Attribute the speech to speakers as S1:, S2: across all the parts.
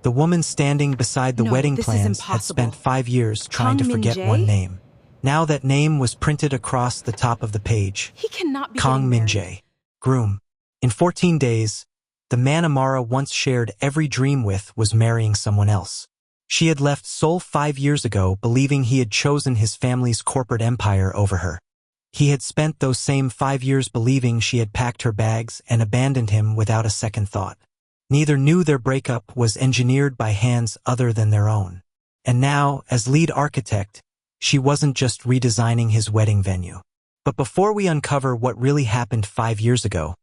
S1: The woman standing beside the
S2: No,
S1: wedding
S2: this is
S1: plans had
S2: impossible.
S1: spent 5 years trying to
S2: Kang
S1: forget
S2: Min-jae?
S1: one name. Now that name was printed across the top of the page.
S2: He cannot be
S1: Kang
S2: getting married.
S1: Min-jae. Groom. In 14 days, the man Amara once shared every dream with was marrying someone else. She had left Seoul 5 years ago believing he had chosen his family's corporate empire over her. He had spent those same 5 years believing she had packed her bags and abandoned him without a second thought. Neither knew their breakup was engineered by hands other than their own. And now, as lead architect, she wasn't just redesigning his wedding venue. But before we uncover what really happened 5 years ago,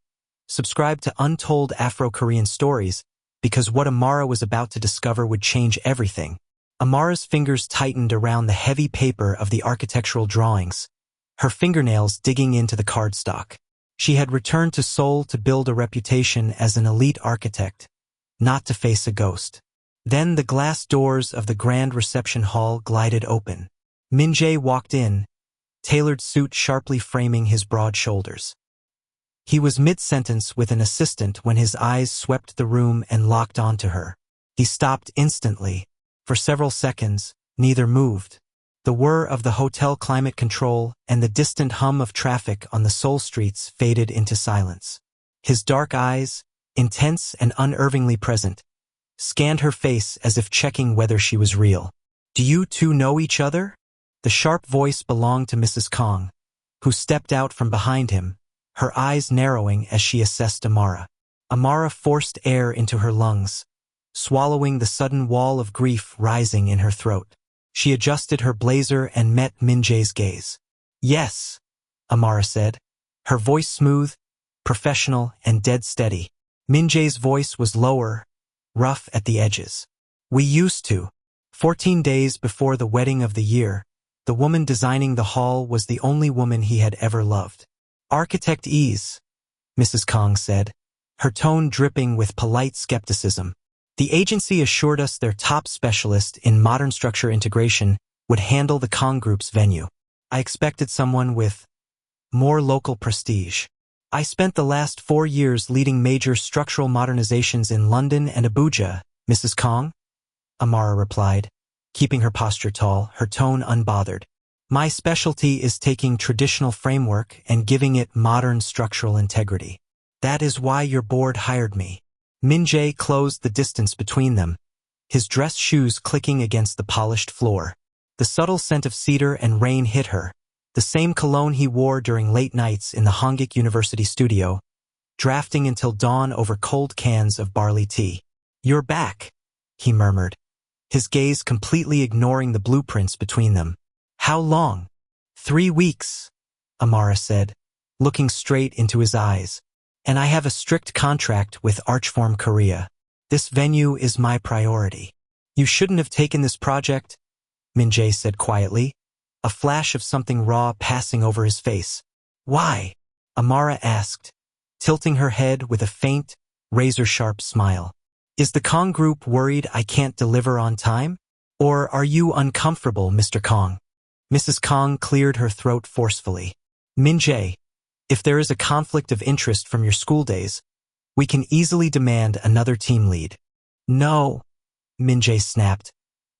S1: subscribe to Untold Afro-Korean Stories, because what Amara was about to discover would change everything. Amara's fingers tightened around the heavy paper of the architectural drawings, her fingernails digging into the cardstock. She had returned to Seoul to build a reputation as an elite architect, not to face a ghost. Then the glass doors of the grand reception hall glided open. Min-jae walked in, tailored suit sharply framing his broad shoulders. He was mid-sentence with an assistant when his eyes swept the room and locked onto her. He stopped instantly. For several seconds, neither moved. The whir of the hotel climate control and the distant hum of traffic on the Seoul streets faded into silence. His dark eyes, intense and unervingly present, scanned her face as if checking whether she was real. "Do you two know each other?" The sharp voice belonged to Mrs. Kang, who stepped out from behind him, her eyes narrowing as she assessed Amara. Amara forced air into her lungs, swallowing the sudden wall of grief rising in her throat. She adjusted her blazer and met Min-jae's gaze. "Yes," Amara said, her voice smooth, professional, and dead steady. Min-jae's voice was lower, rough at the edges. "We used to." 14 days before the wedding of the year, the woman designing the hall was the only woman he had ever loved. "Architect Eze," Mrs. Kang said, her tone dripping with polite skepticism. "The agency assured us their top specialist in modern structure integration would handle the Kang Group's venue. I expected someone with more local prestige. I spent the last 4 years leading major structural modernizations in London and Abuja, Mrs. Kang," Amara replied, keeping her posture tall, her tone unbothered. "My specialty is taking traditional framework and giving it modern structural integrity. That is why your board hired me." Min-jae closed the distance between them, his dress shoes clicking against the polished floor. The subtle scent of cedar and rain hit her, the same cologne he wore during late nights in the Hongik University studio, drafting until dawn over cold cans of barley tea. "You're back," he murmured, his gaze completely ignoring the blueprints between them. "How long?" 3 weeks, Amara said, looking straight into his eyes. "And I have a strict contract with Archform Korea. This venue is my priority." "You shouldn't have taken this project," Min-jae said quietly, a flash of something raw passing over his face. "Why?" Amara asked, tilting her head with a faint, razor-sharp smile. "Is the Kang Group worried I can't deliver on time? Or are you uncomfortable, Mr. Kang?" Mrs. Kang cleared her throat forcefully. "Min-jae, if there is a conflict of interest from your school days, we can easily demand another team lead." "No," Min-jae snapped,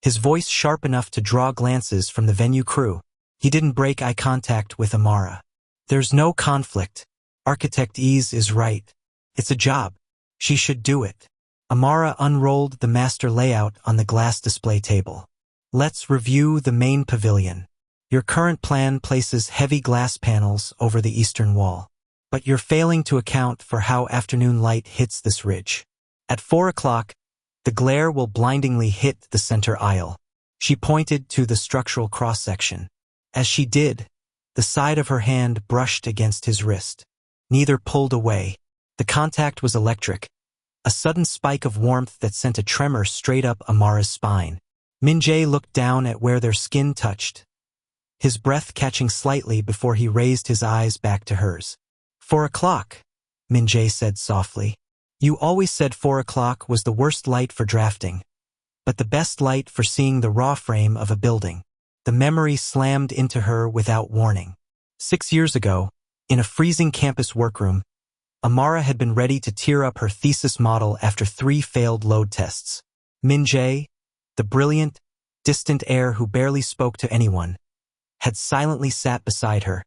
S1: his voice sharp enough to draw glances from the venue crew. He didn't break eye contact with Amara. "There's no conflict. Architect Eze is right. It's a job. She should do it." Amara unrolled the master layout on the glass display table. "Let's review the main pavilion. Your current plan places heavy glass panels over the eastern wall, but you're failing to account for how afternoon light hits this ridge. At 4 o'clock, the glare will blindingly hit the center aisle." She pointed to the structural cross-section. As she did, the side of her hand brushed against his wrist. Neither pulled away. The contact was electric, a sudden spike of warmth that sent a tremor straight up Amara's spine. Min-jae looked down at where their skin touched, his breath catching slightly before he raised his eyes back to hers. 4 o'clock, Min-jae said softly. "You always said 4 o'clock was the worst light for drafting, but the best light for seeing the raw frame of a building." The memory slammed into her without warning. 6 years ago, in a freezing campus workroom, Amara had been ready to tear up her thesis model after 3 failed load tests. Min-jae, the brilliant, distant heir who barely spoke to anyone, had silently sat beside her,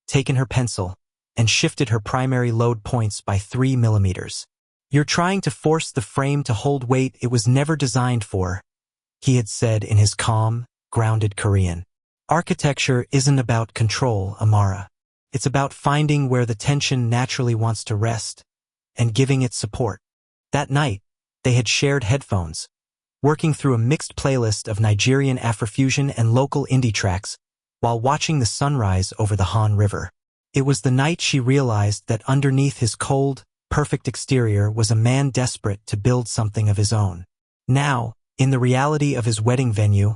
S1: taken her pencil, and shifted her primary load points by 3 millimeters. "You're trying to force the frame to hold weight it was never designed for," he had said in his calm, grounded Korean. "Architecture isn't about control, Amara. It's about finding where the tension naturally wants to rest and giving it support." That night, they had shared headphones, working through a mixed playlist of Nigerian Afrofusion and local indie tracks while watching the sunrise over the Han River. It was the night she realized that underneath his cold, perfect exterior was a man desperate to build something of his own. Now, in the reality of his wedding venue,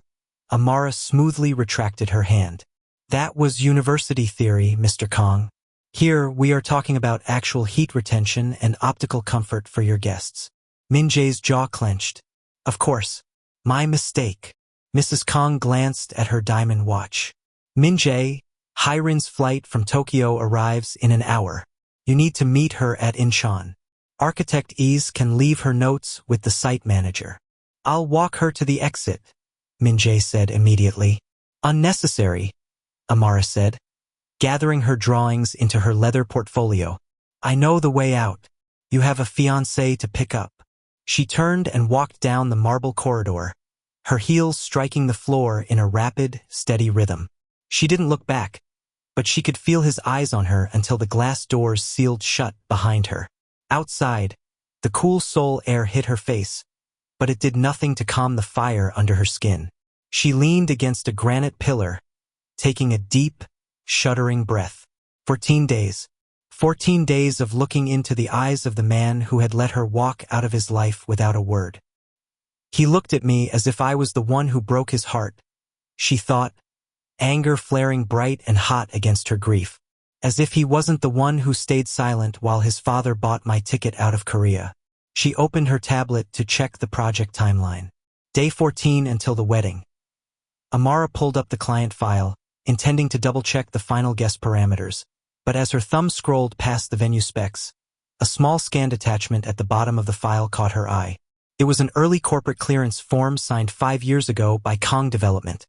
S1: Amara smoothly retracted her hand. "That was university theory, Mr. Kang. Here, we are talking about actual heat retention and optical comfort for your guests." Min-jae's jaw clenched. "Of course. My mistake." Mrs. Kang glanced at her diamond watch. "Min-jae, Hyrin's flight from Tokyo arrives in an hour. You need to meet her at Incheon. Architect Eze can leave her notes with the site manager." "I'll walk her to the exit," Min-jae said immediately. "Unnecessary," Amara said, gathering her drawings into her leather portfolio. "I know the way out. You have a fiancé to pick up." She turned and walked down the marble corridor, her heels striking the floor in a rapid, steady rhythm. She didn't look back, but she could feel his eyes on her until the glass doors sealed shut behind her. Outside, the cool Seoul air hit her face, but it did nothing to calm the fire under her skin. She leaned against a granite pillar, taking a deep, shuddering breath. 14 days. 14 days of looking into the eyes of the man who had let her walk out of his life without a word. "He looked at me as if I was the one who broke his heart," she thought, anger flaring bright and hot against her grief. "As if he wasn't the one who stayed silent while his father bought my ticket out of Korea." She opened her tablet to check the project timeline. Day 14 until the wedding. Amara pulled up the client file, intending to double-check the final guest parameters, but as her thumb scrolled past the venue specs, a small scanned attachment at the bottom of the file caught her eye. It was an early corporate clearance form signed 5 years ago by Kang Development,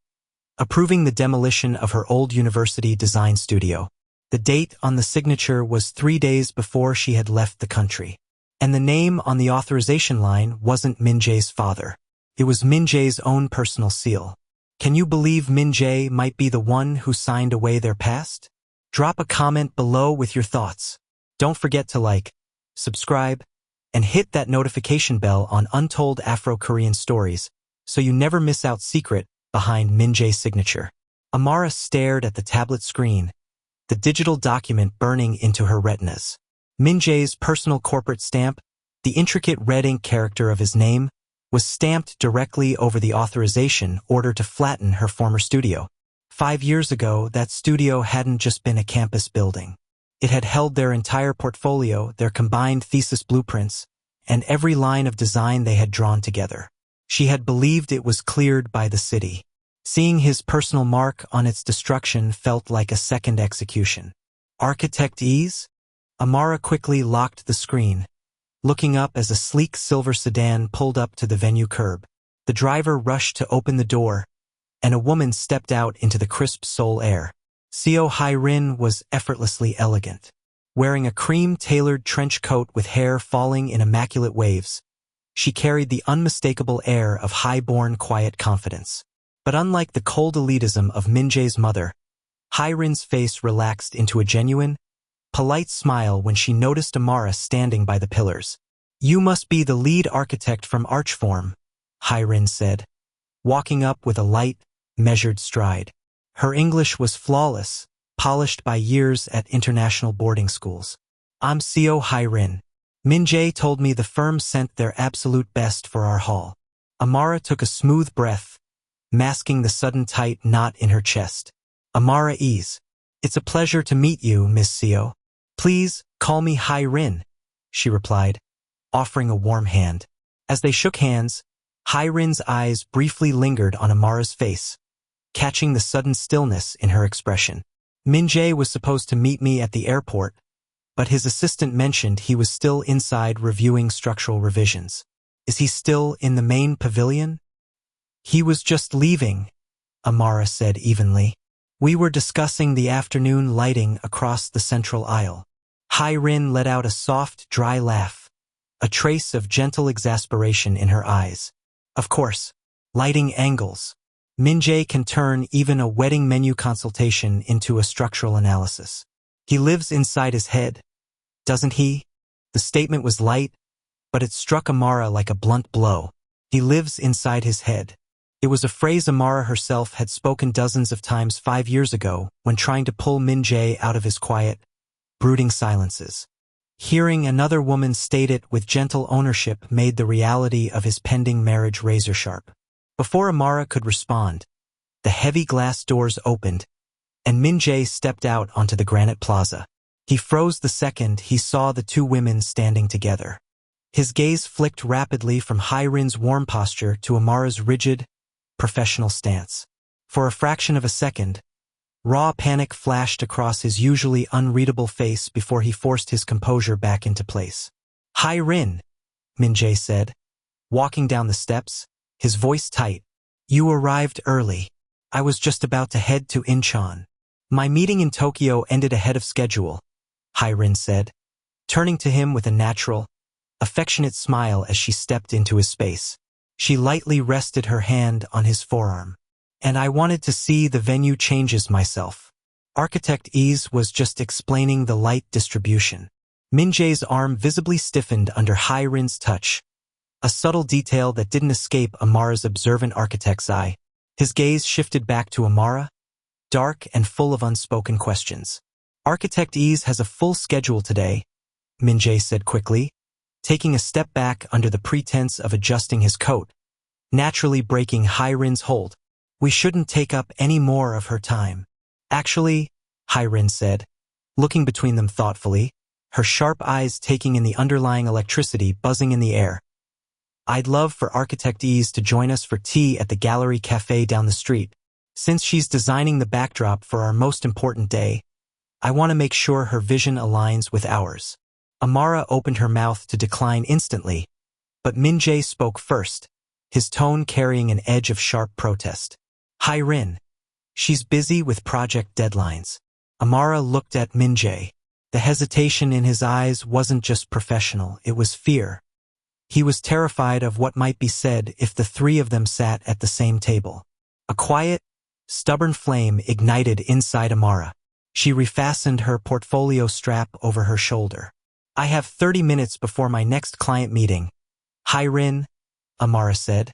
S1: approving the demolition of her old university design studio. The date on the signature was 3 days before she had left the country. And the name on the authorization line wasn't Min-jae's father. It was Min-jae's own personal seal. Can you believe Min-jae might be the one who signed away their past? Drop a comment below with your thoughts. Don't forget to like, subscribe, and hit that notification bell on Untold Afro-Korean Stories so you never miss out secret behind Min-jae's signature. Amara stared at the tablet screen, the digital document burning into her retinas. Min-jae's personal corporate stamp, the intricate red ink character of his name, was stamped directly over the authorization order to flatten her former studio. 5 years ago, that studio hadn't just been a campus building. It had held their entire portfolio, their combined thesis blueprints, and every line of design they had drawn together. She had believed it was cleared by the city. Seeing his personal mark on its destruction felt like a second execution. Architect Eze? Amara quickly locked the screen, looking up as a sleek silver sedan pulled up to the venue curb. The driver rushed to open the door, and a woman stepped out into the crisp Seoul air. Seo Hyrin was effortlessly elegant. Wearing a cream-tailored trench coat with hair falling in immaculate waves, she carried the unmistakable air of high-born quiet confidence. But unlike the cold elitism of Min-jae's mother, Hyrin's face relaxed into a genuine, polite smile when she noticed Amara standing by the pillars. "You must be the lead architect from Archform," Hyrin said, walking up with a light, measured stride. Her English was flawless, polished by years at international boarding schools. "I'm Seo Hyrin. Min-jae told me the firm sent their absolute best for our hall." Amara took a smooth breath, masking the sudden tight knot in her chest. "Amara Eze. It's a pleasure to meet you, Miss Seo. Please, call me Hyrin," she replied, offering a warm hand. As they shook hands, Hyrin's eyes briefly lingered on Amara's face, catching the sudden stillness in her expression. "Min-jae was supposed to meet me at the airport, but his assistant mentioned he was still inside reviewing structural revisions. Is he still in the main pavilion? He was just leaving, Amara said evenly. We were discussing the afternoon lighting across the central aisle. Hai-rin let out a soft, dry laugh, a trace of gentle exasperation in her eyes. Of course, lighting angles. Min-jae can turn even a wedding menu consultation into a structural analysis. He lives inside his head, doesn't he? The statement was light, but it struck Amara like a blunt blow. He lives inside his head. It was a phrase Amara herself had spoken dozens of times 5 years ago when trying to pull Min-jae out of his quiet, brooding silences. Hearing another woman state it with gentle ownership made the reality of his pending marriage razor-sharp. Before Amara could respond, the heavy glass doors opened, and Min-jae stepped out onto the granite plaza. He froze the second he saw the two women standing together. His gaze flicked rapidly from Hai-rin's warm posture to Amara's rigid, professional stance. For a fraction of a second, raw panic flashed across his usually unreadable face before he forced his composure back into place. Hai-rin, Min-jae said, walking down the steps, his voice tight. You arrived early. I was just about to head to Incheon. My meeting in Tokyo ended ahead of schedule, Hai-rin said, turning to him with a natural, affectionate smile as she stepped into his space. She lightly rested her hand on his forearm. And I wanted to see the venue changes myself. Architect Eze was just explaining the light distribution. Min-jae's arm visibly stiffened under Hai-rin's touch, a subtle detail that didn't escape Amara's observant architect's eye. His gaze shifted back to Amara, dark and full of unspoken questions. Architect Eze has a full schedule today, Min-jae said quickly, taking a step back under the pretense of adjusting his coat, naturally breaking Hai-rin's hold. We shouldn't take up any more of her time. Actually, Hai-rin said, looking between them thoughtfully, her sharp eyes taking in the underlying electricity buzzing in the air. I'd love for Architect Eze to join us for tea at the Gallery Cafe down the street. Since she's designing the backdrop for our most important day, I want to make sure her vision aligns with ours. Amara opened her mouth to decline instantly, but Min-jae spoke first, his tone carrying an edge of sharp protest. Hai-rin. She's busy with project deadlines. Amara looked at Min-jae. The hesitation in his eyes wasn't just professional, it was fear. He was terrified of what might be said if the three of them sat at the same table. A quiet, stubborn flame ignited inside Amara. She refastened her portfolio strap over her shoulder. I have 30 minutes before my next client meeting. Hai-rin, Amara said,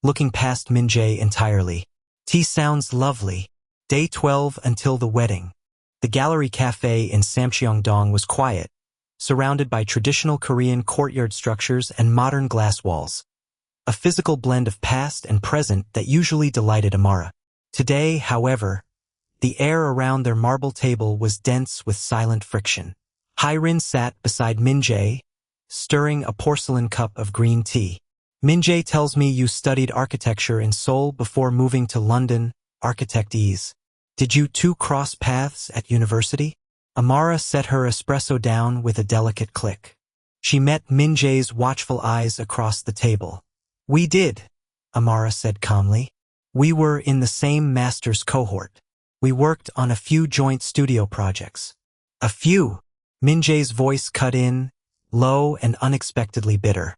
S1: looking past Min-jae entirely. Tea sounds lovely. Day 12 until the wedding. The Gallery Cafe in Samcheong-dong was quiet, surrounded by traditional Korean courtyard structures and modern glass walls. A physical blend of past and present that usually delighted Amara. Today, however, the air around their marble table was dense with silent friction. Hai-rin sat beside Min-jae, stirring a porcelain cup of green tea. Min-jae tells me you studied architecture in Seoul before moving to London, Architect Eze. Did you two cross paths at university? Amara set her espresso down with a delicate click. She met Min-jae's watchful eyes across the table. We did, Amara said calmly. We were in the same master's cohort. We worked on a few joint studio projects. A few. Min-jae's voice cut in, low and unexpectedly bitter.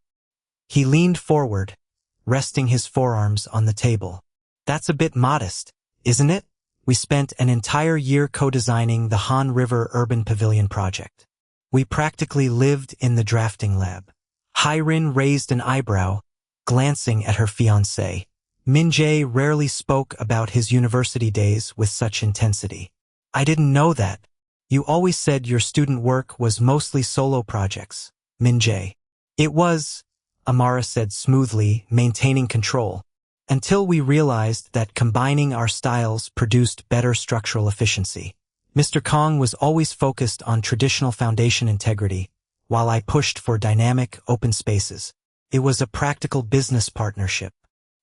S1: He leaned forward, resting his forearms on the table. That's a bit modest, isn't it? We spent an entire year co-designing the Han River Urban Pavilion project. We practically lived in the drafting lab. Hai-rin raised an eyebrow, glancing at her fiancé. Min-jae rarely spoke about his university days with such intensity. I didn't know that. You always said your student work was mostly solo projects, Min-jae. It was, Amara said smoothly, maintaining control, until we realized that combining our styles produced better structural efficiency. Mr. Kang was always focused on traditional foundation integrity, while I pushed for dynamic, open spaces. It was a practical business partnership.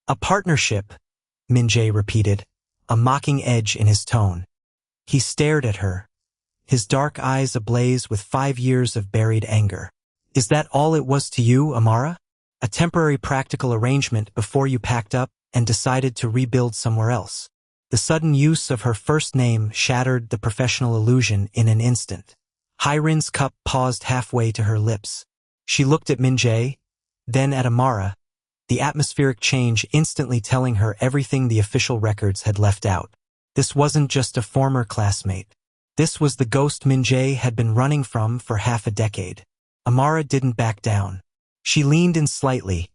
S1: A partnership, Min-jae repeated, a mocking edge in his tone. He stared at her, his dark eyes ablaze with 5 years of buried anger. Is that all it was to you, Amara? A temporary practical arrangement before you packed up and decided to rebuild somewhere else. The sudden use of her first name shattered the professional illusion in an instant. Hye-rin's cup paused halfway to her lips. She looked at Min-jae, then at Amara, the atmospheric change instantly telling her everything the official records had left out. This wasn't just a former classmate. This was the ghost Min-jae had been running from for half a decade. Amara didn't back down. She leaned in slightly,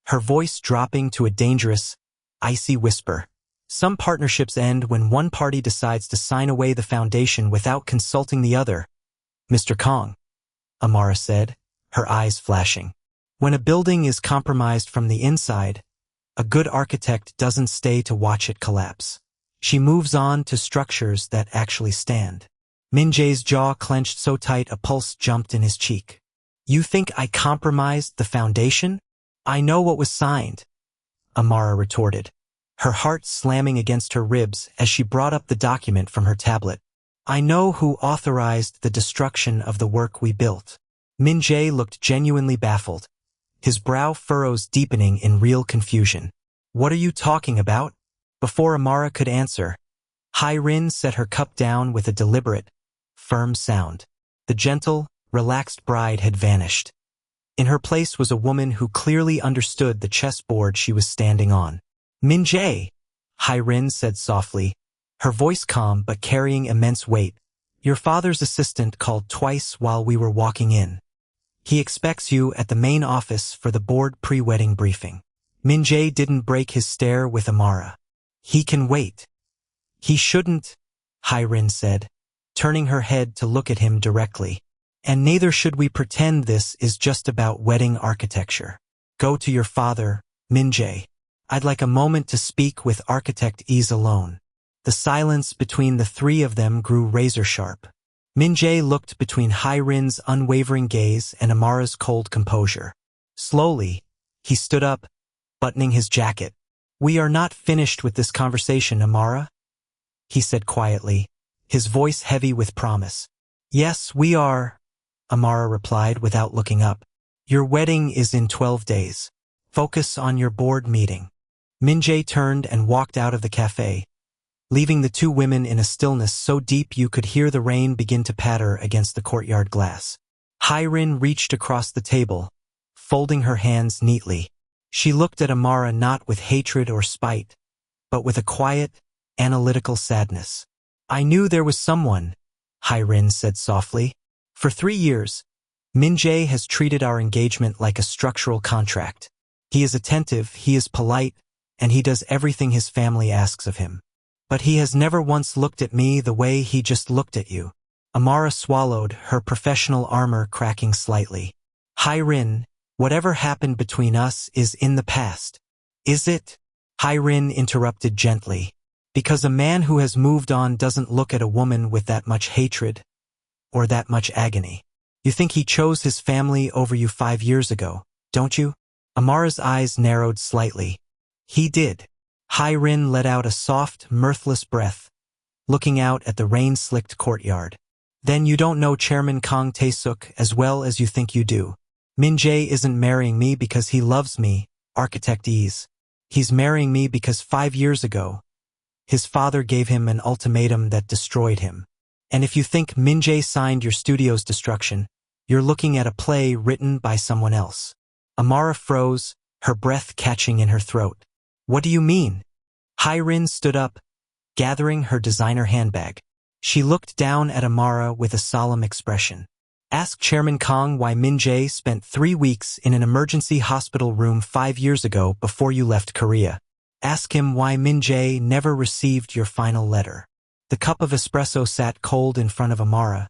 S1: her voice dropping to a dangerous, icy whisper. Some partnerships end when one party decides to sign away the foundation without consulting the other. Mr. Kang, Amara said, her eyes flashing. When a building is compromised from the inside, a good architect doesn't stay to watch it collapse. She moves on to structures that actually stand. Min-jae's jaw clenched so tight a pulse jumped in his cheek. You think I compromised the foundation? I know what was signed, Amara retorted, her heart slamming against her ribs as she brought up the document from her tablet. I know who authorized the destruction of the work we built. Min-jae looked genuinely baffled, his brow furrows deepening in real confusion. What are you talking about? Before Amara could answer, Hye-rin set her cup down with a deliberate, firm sound. The gentle, relaxed bride had vanished. In her place was a woman who clearly understood the chessboard she was standing on. Min-jae, Hye-rin said softly, her voice calm but carrying immense weight. Your father's assistant called twice while we were walking in. He expects you at the main office for the board pre-wedding briefing. Min-jae didn't break his stare with Amara. He can wait. He shouldn't, Hye-rin said, turning her head to look at him directly. And neither should we pretend this is just about wedding architecture. Go to your father, Min-jae. I'd like a moment to speak with Architect Eze alone. The silence between the three of them grew razor-sharp. Min-jae looked between Hye-rin's unwavering gaze and Amara's cold composure. Slowly, he stood up, buttoning his jacket. We are not finished with this conversation, Amara, he said quietly, his voice heavy with promise. Yes, we are, Amara replied without looking up. Your wedding is in 12 days. Focus on your board meeting. Min-jae turned and walked out of the cafe, leaving the two women in a stillness so deep you could hear the rain begin to patter against the courtyard glass. Hye-rin reached across the table, folding her hands neatly. She looked at Amara not with hatred or spite, but with a quiet, analytical sadness. I knew there was someone, Hye-rin said softly. For 3 years, Min-jae has treated our engagement like a structural contract. He is attentive, he is polite, and he does everything his family asks of him. But he has never once looked at me the way he just looked at you. Amara swallowed, her professional armor cracking slightly. Hye-rin, whatever happened between us is in the past. Is it? Hye-rin interrupted gently. Because a man who has moved on doesn't look at a woman with that much hatred or that much agony. You think he chose his family over you 5 years ago, don't you? Amara's eyes narrowed slightly. He did. Hye-rin let out a soft, mirthless breath, looking out at the rain-slicked courtyard. Then you don't know Chairman Kang Tae-suk as well as you think you do. Min-jae isn't marrying me because he loves me, Architect Eze. He's marrying me because 5 years ago, his father gave him an ultimatum that destroyed him. And if you think Min-jae signed your studio's destruction, you're looking at a play written by someone else. Amara froze, her breath catching in her throat. What do you mean? Hye-rin stood up, gathering her designer handbag. She looked down at Amara with a solemn expression. Ask Chairman Kang why Min-jae spent 3 weeks in an emergency hospital room 5 years ago before you left Korea. Ask him why Min-jae never received your final letter. The cup of espresso sat cold in front of Amara,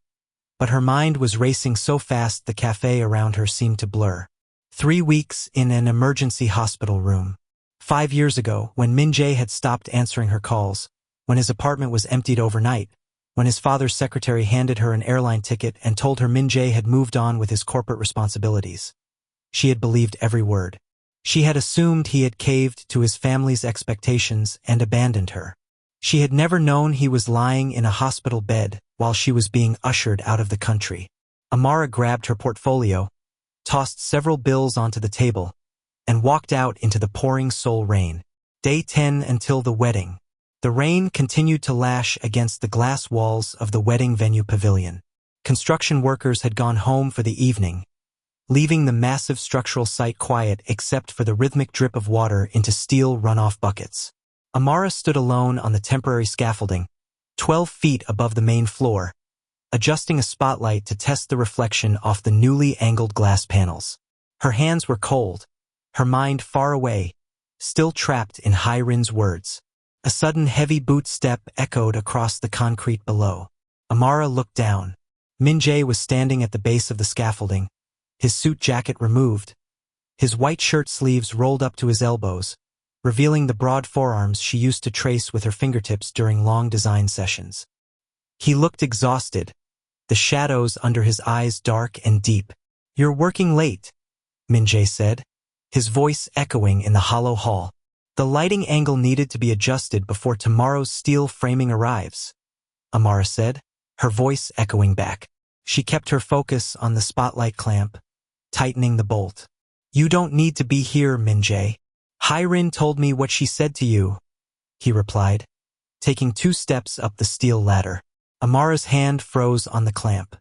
S1: but her mind was racing so fast the cafe around her seemed to blur. 3 weeks in an emergency hospital room. 5 years ago, when Min-jae had stopped answering her calls, when his apartment was emptied overnight, when his father's secretary handed her an airline ticket and told her Min-jae had moved on with his corporate responsibilities. She had believed every word. She had assumed he had caved to his family's expectations and abandoned her. She had never known he was lying in a hospital bed while she was being ushered out of the country. Amara grabbed her portfolio, tossed several bills onto the table, and walked out into the pouring Seoul rain. Day 10 until the wedding. The rain continued to lash against the glass walls of the wedding venue pavilion. Construction workers had gone home for the evening, leaving the massive structural site quiet except for the rhythmic drip of water into steel runoff buckets. Amara stood alone on the temporary scaffolding, 12 feet above the main floor, adjusting a spotlight to test the reflection off the newly angled glass panels. Her hands were cold, her mind far away, still trapped in Hairin's words. A sudden heavy boot step echoed across the concrete below. Amara looked down. Min-jae was standing at the base of the scaffolding, his suit jacket removed, his white shirt sleeves rolled up to his elbows, revealing the broad forearms she used to trace with her fingertips during long design sessions. He looked exhausted, the shadows under his eyes dark and deep. "You're working late," Min-jae said, his voice echoing in the hollow hall. "The lighting angle needed to be adjusted before tomorrow's steel framing arrives," Amara said, her voice echoing back. She kept her focus on the spotlight clamp, tightening the bolt. "You don't need to be here, Min-jae. Hairin told me what she said to you," he replied, taking 2 steps up the steel ladder. Amara's hand froze on the clamp.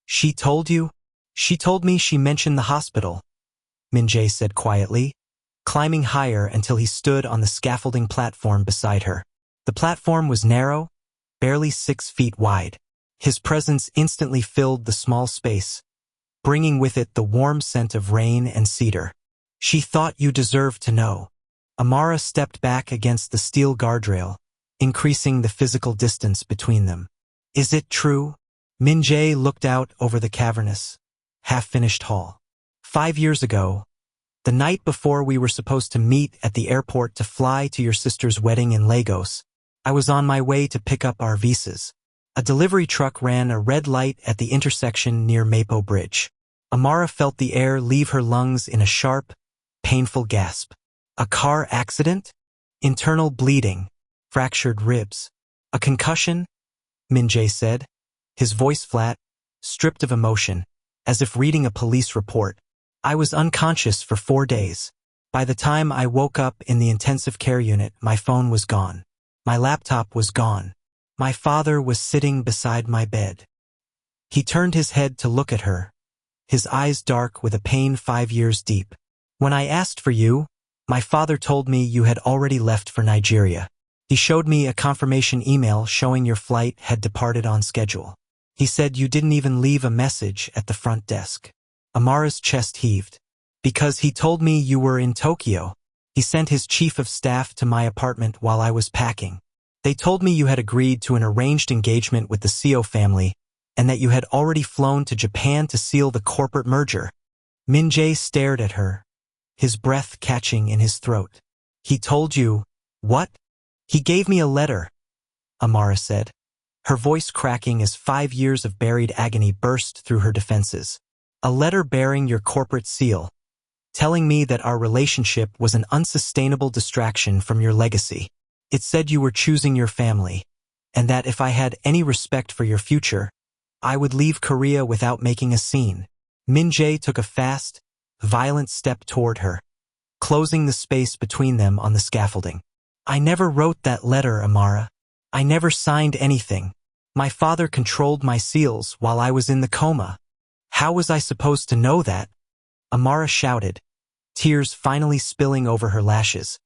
S1: "She told you?" "She told me she mentioned the hospital," Min-jae said quietly, climbing higher until he stood on the scaffolding platform beside her. The platform was narrow, barely 6 feet wide. His presence instantly filled the small space, bringing with it the warm scent of rain and cedar. "She thought you deserved to know." Amara stepped back against the steel guardrail, increasing the physical distance between them. "Is it true?" Min-jae looked out over the cavernous, half-finished hall. 5 years ago, the night before we were supposed to meet at the airport to fly to your sister's wedding in Lagos, I was on my way to pick up our visas. A delivery truck ran a red light at the intersection near Mapo Bridge. Amara felt the air leave her lungs in a sharp, painful gasp. A car accident? Internal bleeding, fractured ribs. A concussion? Min-jae said, his voice flat, stripped of emotion, as if reading a police report. "I was unconscious for 4 days. By the time I woke up in the intensive care unit, my phone was gone. My laptop was gone. My father was sitting beside my bed." He turned his head to look at her, his eyes dark with a pain 5 years deep. "When I asked for you, my father told me you had already left for Nigeria. He showed me a confirmation email showing your flight had departed on schedule. He said you didn't even leave a message at the front desk." Amara's chest heaved. "Because he told me you were in Tokyo. He sent his chief of staff to my apartment while I was packing. They told me you had agreed to an arranged engagement with the Seo family and that you had already flown to Japan to seal the corporate merger." Min-jae stared at her, his breath catching in his throat. "He told you, what?" "He gave me a letter," Amara said, her voice cracking as 5 years of buried agony burst through her defenses. "A letter bearing your corporate seal, telling me that our relationship was an unsustainable distraction from your legacy. It said you were choosing your family, and that if I had any respect for your future, I would leave Korea without making a scene." Min-jae took a fast, violent step toward her, closing the space between them on the scaffolding. "I never wrote that letter, Amara. I never signed anything. My father controlled my seals while I was in the coma. How was I supposed to know that?" Amara shouted, tears finally spilling over her lashes,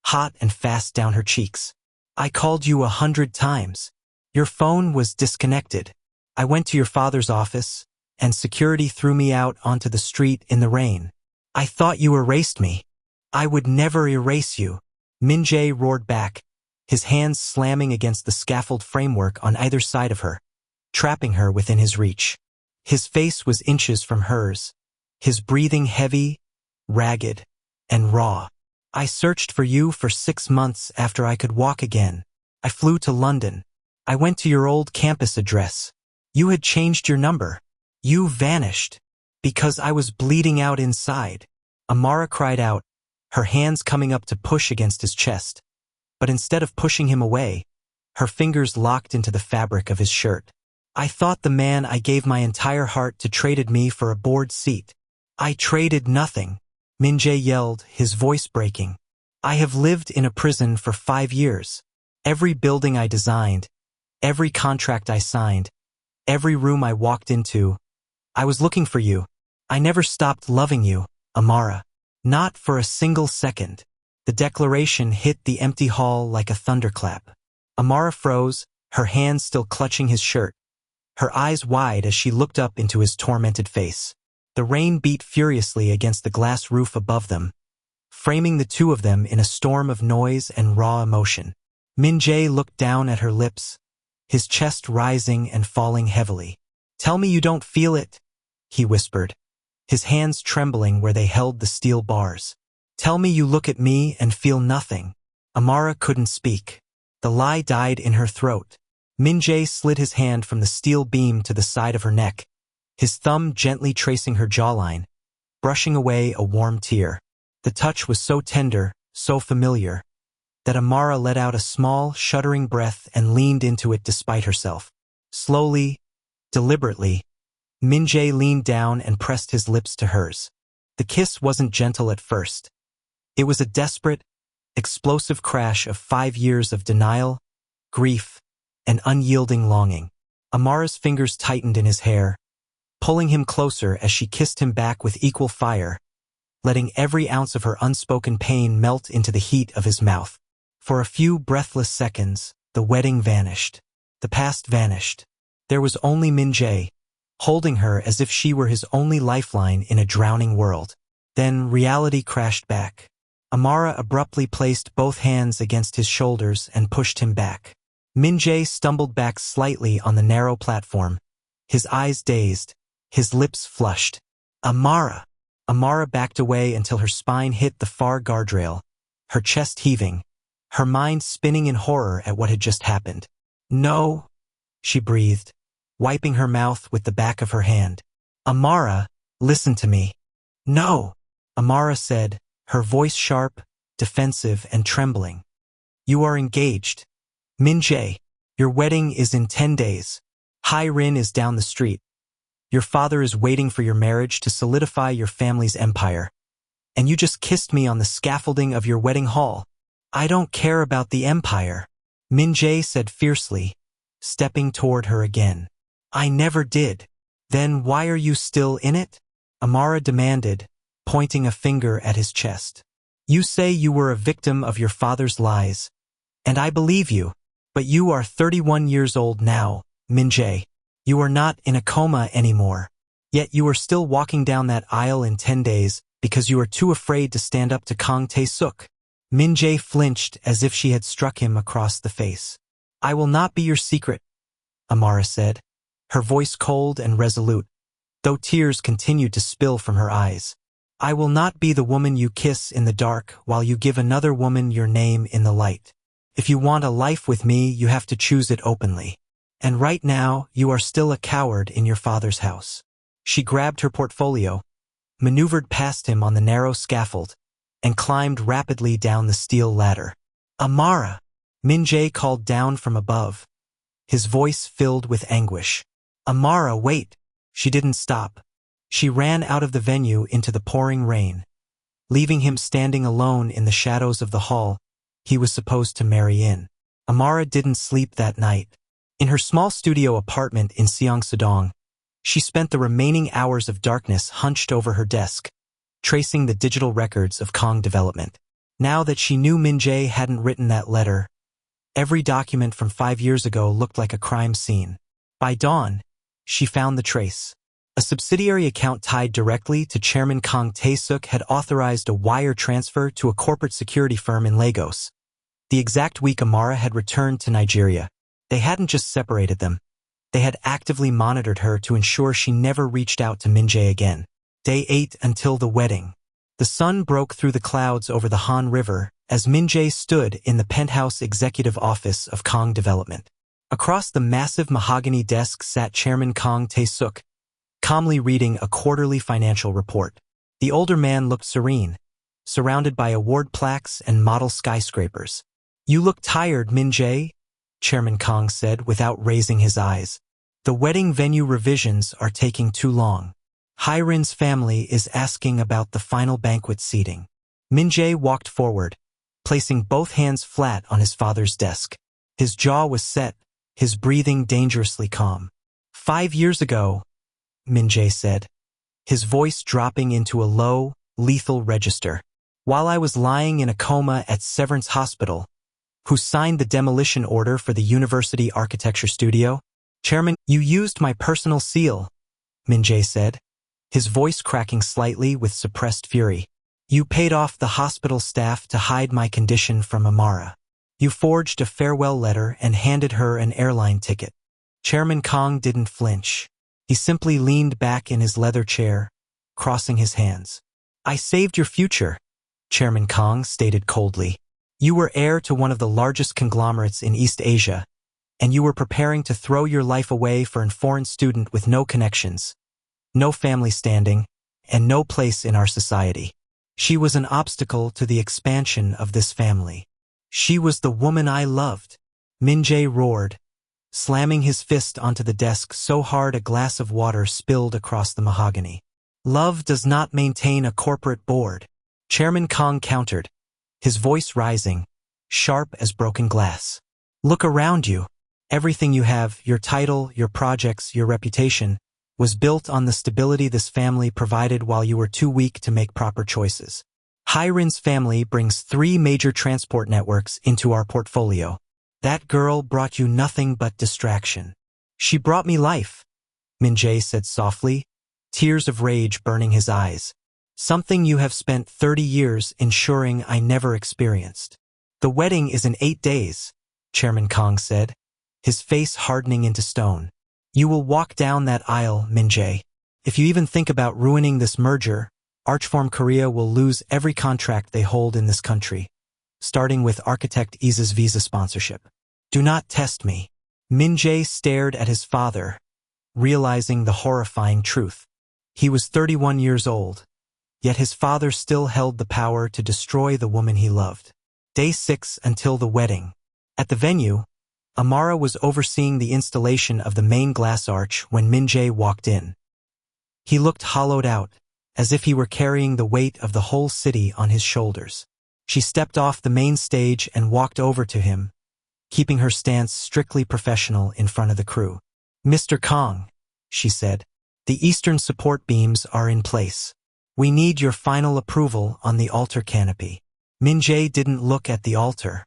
S1: hot and fast down her cheeks. "I called you 100 times. Your phone was disconnected. I went to your father's office, and security threw me out onto the street in the rain. I thought you erased me. I would never erase you." Min-jae roared back, his hands slamming against the scaffold framework on either side of her, trapping her within his reach. His face was inches from hers, his breathing heavy, ragged, and raw. "I searched for you for 6 months after I could walk again. I flew to London. I went to your old campus address. You had changed your number. You vanished. Because I was bleeding out inside." Amara cried out, her hands coming up to push against his chest. But instead of pushing him away, her fingers locked into the fabric of his shirt. "I thought the man I gave my entire heart to traded me for a board seat. I traded nothing. Min-jae yelled, his voice breaking. I have lived in a prison for 5 years. Every building I designed, every contract I signed, every room I walked into, I was looking for you. I never stopped loving you, Amara. Not for a single second. The declaration hit the empty hall like a thunderclap. Amara froze, her hands still clutching his shirt, her eyes wide as she looked up into his tormented face. The rain beat furiously against the glass roof above them, framing the two of them in a storm of noise and raw emotion. Min-jae looked down at her lips, his chest rising and falling heavily. Tell me you don't feel it, he whispered, his hands trembling where they held the steel bars. Tell me you look at me and feel nothing. Amara couldn't speak. The lie died in her throat. Min-jae slid his hand from the steel beam to the side of her neck, his thumb gently tracing her jawline, brushing away a warm tear. The touch was so tender, so familiar, that Amara let out a small, shuddering breath and leaned into it despite herself. Slowly, deliberately, Min-jae leaned down and pressed his lips to hers. The kiss wasn't gentle at first. It was a desperate, explosive crash of 5 years of denial, grief, and unyielding longing. Amara's fingers tightened in his hair, pulling him closer as she kissed him back with equal fire, letting every ounce of her unspoken pain melt into the heat of his mouth. For a few breathless seconds, the wedding vanished. The past vanished. There was only Min-jae, holding her as if she were his only lifeline in a drowning world. Then reality crashed back. Amara abruptly placed both hands against his shoulders and pushed him back. Min-jae stumbled back slightly on the narrow platform, his eyes dazed, his lips flushed. Amara! Amara backed away until her spine hit the far guardrail, her chest heaving, her mind spinning in horror at what had just happened. No, she breathed, wiping her mouth with the back of her hand. Amara, listen to me. No, Amara said, her voice sharp, defensive, and trembling. You are engaged. Min-jae, your wedding is in 10 days. Hai-rin is down the street. Your father is waiting for your marriage to solidify your family's empire. And you just kissed me on the scaffolding of your wedding hall. I don't care about the empire, Min-jae said fiercely, stepping toward her again. I never did. Then why are you still in it? Amara demanded, pointing a finger at his chest. You say you were a victim of your father's lies, and I believe you, but you are 31 years old now, Min-jae. You are not in a coma anymore. Yet you are still walking down that aisle in 10 days because you are too afraid to stand up to Kang Tae-suk. Min-jae flinched as if she had struck him across the face. I will not be your secret, Amara said, her voice cold and resolute, though tears continued to spill from her eyes. I will not be the woman you kiss in the dark while you give another woman your name in the light. If you want a life with me, you have to choose it openly. And right now, you are still a coward in your father's house. She grabbed her portfolio, maneuvered past him on the narrow scaffold, and climbed rapidly down the steel ladder. Amara! Min-jae called down from above, his voice filled with anguish. Amara, wait! She didn't stop. She ran out of the venue into the pouring rain, leaving him standing alone in the shadows of the hall he was supposed to marry in. Amara didn't sleep that night. In her small studio apartment in Seongsadong, she spent the remaining hours of darkness hunched over her desk, tracing the digital records of Kang development. Now that she knew Min-jae hadn't written that letter, every document from 5 years ago looked like a crime scene. By dawn, she found the trace. A subsidiary account tied directly to Chairman Kang Tae-suk had authorized a wire transfer to a corporate security firm in Lagos. The exact week Amara had returned to Nigeria. They hadn't just separated them. They had actively monitored her to ensure she never reached out to Min-jae again. Day 8 until the wedding. The sun broke through the clouds over the Han River as Min-jae stood in the penthouse executive office of Kang Development. Across the massive mahogany desk sat Chairman Kang Tae-suk, calmly reading a quarterly financial report. The older man looked serene, surrounded by award plaques and model skyscrapers. You look tired, Min-jae, Chairman Kang said without raising his eyes. The wedding venue revisions are taking too long. Hye-rin's family is asking about the final banquet seating. Min-jae walked forward, placing both hands flat on his father's desk. His jaw was set, his breathing dangerously calm. 5 years ago, Min-jae said, his voice dropping into a low, lethal register. While I was lying in a coma at Severance Hospital, who signed the demolition order for the university architecture studio? Chairman, you used my personal seal, Min-jae said, his voice cracking slightly with suppressed fury. You paid off the hospital staff to hide my condition from Amara. You forged a farewell letter and handed her an airline ticket. Chairman Kang didn't flinch. He simply leaned back in his leather chair, crossing his hands. I saved your future, Chairman Kang stated coldly. You were heir to one of the largest conglomerates in East Asia, and you were preparing to throw your life away for a foreign student with no connections, no family standing, and no place in our society. She was an obstacle to the expansion of this family. She was the woman I loved. Min-jae roared, slamming his fist onto the desk so hard a glass of water spilled across the mahogany. Love does not maintain a corporate board, Chairman Kang countered, his voice rising, sharp as broken glass. Look around you. Everything you have, your title, your projects, your reputation, was built on the stability this family provided while you were too weak to make proper choices. Hye-rin's family brings 3 major transport networks into our portfolio. That girl brought you nothing but distraction. She brought me life, Min-jae said softly, tears of rage burning his eyes. Something you have spent 30 years ensuring I never experienced. The wedding is in 8 days, Chairman Kang said, his face hardening into stone. You will walk down that aisle, Min-jae. If you even think about ruining this merger, Archform Korea will lose every contract they hold in this country, starting with Architect Ise's visa sponsorship. Do not test me. Min-jae stared at his father, realizing the horrifying truth. He was 31 years old, yet his father still held the power to destroy the woman he loved. Day 6 until the wedding. At the venue, Amara was overseeing the installation of the main glass arch when Min-jae walked in. He looked hollowed out, as if he were carrying the weight of the whole city on his shoulders. She stepped off the main stage and walked over to him, keeping her stance strictly professional in front of the crew. Mr. Kang, she said, the eastern support beams are in place. We need your final approval on the altar canopy. Min-jae didn't look at the altar.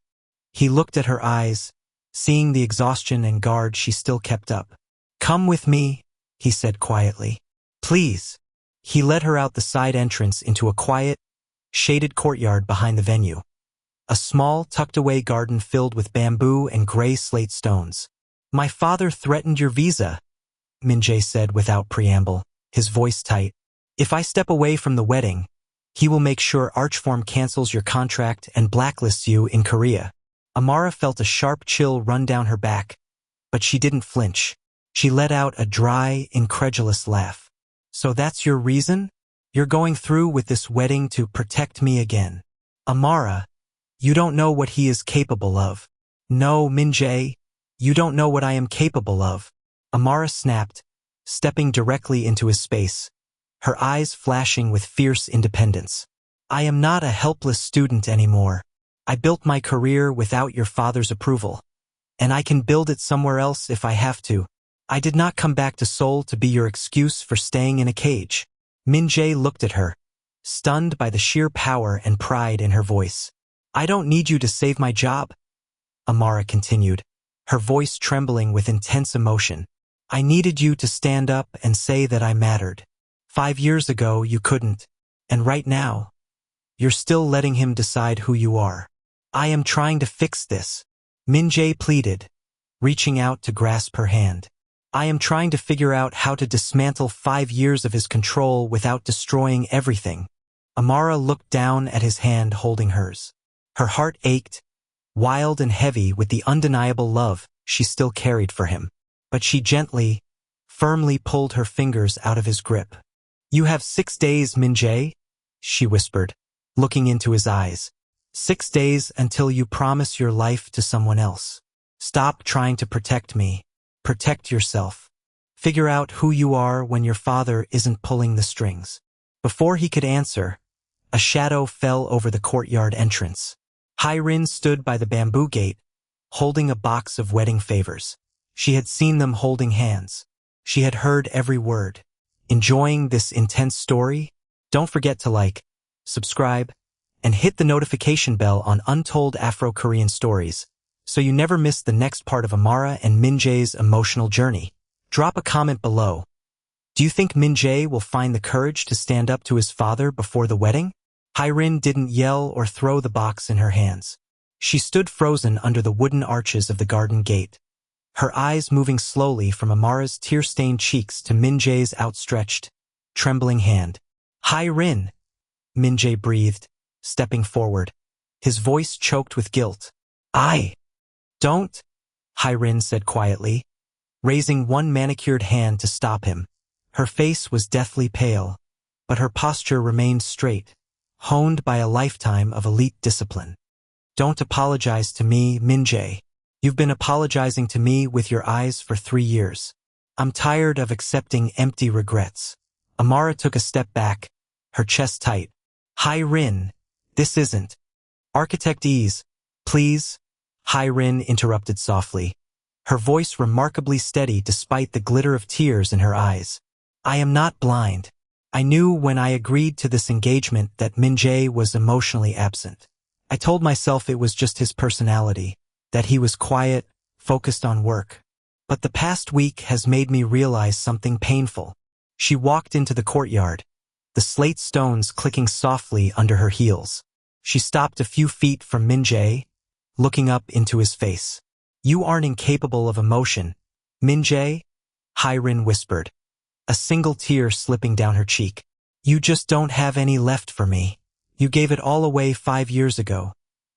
S1: He looked at her eyes, seeing the exhaustion and guard she still kept up. Come with me, he said quietly. Please. He led her out the side entrance into a quiet, shaded courtyard behind the venue. A small, tucked-away garden filled with bamboo and gray slate stones. My father threatened your visa, Min-jae said without preamble, his voice tight. If I step away from the wedding, he will make sure Archform cancels your contract and blacklists you in Korea. Amara felt a sharp chill run down her back, but she didn't flinch. She let out a dry, incredulous laugh. So that's your reason? You're going through with this wedding to protect me again. Amara, you don't know what he is capable of. No, Min-jae, you don't know what I am capable of. Amara snapped, stepping directly into his space, her eyes flashing with fierce independence. I am not a helpless student anymore. I built my career without your father's approval, and I can build it somewhere else if I have to. I did not come back to Seoul to be your excuse for staying in a cage. Min-jae looked at her, stunned by the sheer power and pride in her voice. I don't need you to save my job, Amara continued, her voice trembling with intense emotion. I needed you to stand up and say that I mattered. 5 years ago you couldn't, and right now, you're still letting him decide who you are. I am trying to fix this, Min-jae pleaded, reaching out to grasp her hand. I am trying to figure out how to dismantle 5 years of his control without destroying everything. Amara looked down at his hand holding hers. Her heart ached, wild and heavy with the undeniable love she still carried for him. But she gently, firmly pulled her fingers out of his grip. You have 6 days, Min-jae, she whispered, looking into his eyes. 6 days until you promise your life to someone else. Stop trying to protect me. Protect yourself. Figure out who you are when your father isn't pulling the strings. Before he could answer, a shadow fell over the courtyard entrance. Hyrin stood by the bamboo gate, holding a box of wedding favors. She had seen them holding hands. She had heard every word. Enjoying this intense story? Don't forget to like, subscribe, and hit the notification bell on Untold Afro-Korean Stories, so you never miss the next part of Amara and Min-jae's emotional journey. Drop a comment below. Do you think Min-jae will find the courage to stand up to his father before the wedding? Hyrin didn't yell or throw the box in her hands. She stood frozen under the wooden arches of the garden gate, her eyes moving slowly from Amara's tear-stained cheeks to Min-jae's outstretched, trembling hand. Hyrin, Min-jae breathed, stepping forward, his voice choked with guilt. I don't, Hyrin said quietly, raising one manicured hand to stop him. Her face was deathly pale, but her posture remained straight, honed by a lifetime of elite discipline. Don't apologize to me, Min-jae. You've been apologizing to me with your eyes for 3 years. I'm tired of accepting empty regrets. Amara took a step back, her chest tight. Hyrin, this isn't. Architect Ease, please, Hyrin interrupted softly, her voice remarkably steady despite the glitter of tears in her eyes. I am not blind. I knew when I agreed to this engagement that Min-jae was emotionally absent. I told myself it was just his personality, that he was quiet, focused on work. But the past week has made me realize something painful. She walked into the courtyard, the slate stones clicking softly under her heels. She stopped a few feet from Min-jae, looking up into his face. You aren't incapable of emotion, Min-jae, Hyrin whispered, a single tear slipping down her cheek. You just don't have any left for me. You gave it all away 5 years ago,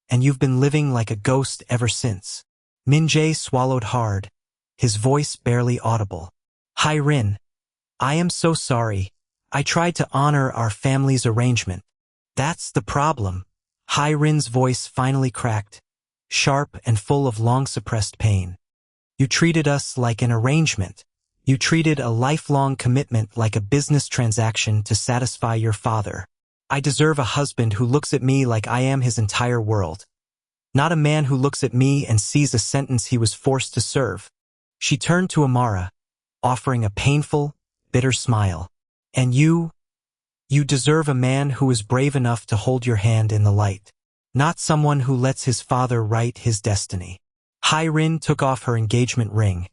S1: and you've been living like a ghost ever since. Min-jae swallowed hard, his voice barely audible. Hyrin, I am so sorry. I tried to honor our family's arrangement. That's the problem. Hyrin's voice finally cracked, sharp and full of long-suppressed pain. You treated us like an arrangement. You treated a lifelong commitment like a business transaction to satisfy your father. I deserve a husband who looks at me like I am his entire world. Not a man who looks at me and sees a sentence he was forced to serve. She turned to Amara, offering a painful, bitter smile. And you deserve a man who is brave enough to hold your hand in the light. Not someone who lets his father write his destiny. Hyrin took off her engagement ring,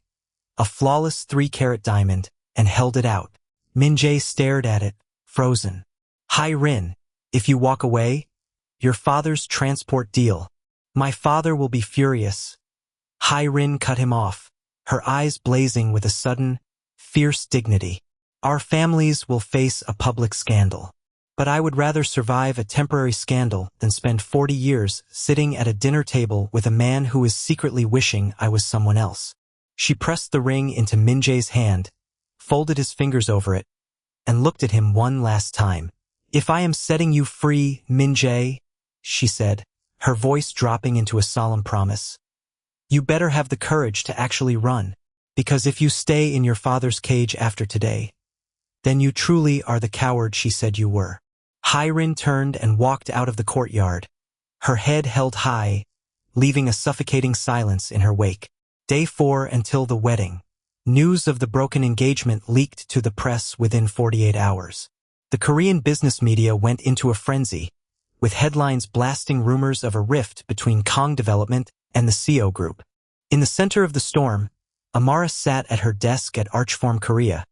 S1: a flawless 3-carat diamond, and held it out. Min-jae stared at it, frozen. Hyrin, if you walk away, your father's transport deal. My father will be furious. Hyrin cut him off, her eyes blazing with a sudden, fierce dignity. Our families will face a public scandal. But I would rather survive a temporary scandal than spend 40 years sitting at a dinner table with a man who is secretly wishing I was someone else. She pressed the ring into Min-jae's hand, folded his fingers over it, and looked at him one last time. If I am setting you free, Min-jae, she said, her voice dropping into a solemn promise, you better have the courage to actually run, because if you stay in your father's cage after today, then you truly are the coward she said you were. Hyrin turned and walked out of the courtyard, her head held high, leaving a suffocating silence in her wake. Day 4 until the wedding. News of the broken engagement leaked to the press within 48 hours. The Korean business media went into a frenzy, with headlines blasting rumors of a rift between Kang Development and the CO Group. In the center of the storm, Amara sat at her desk at Archform Korea,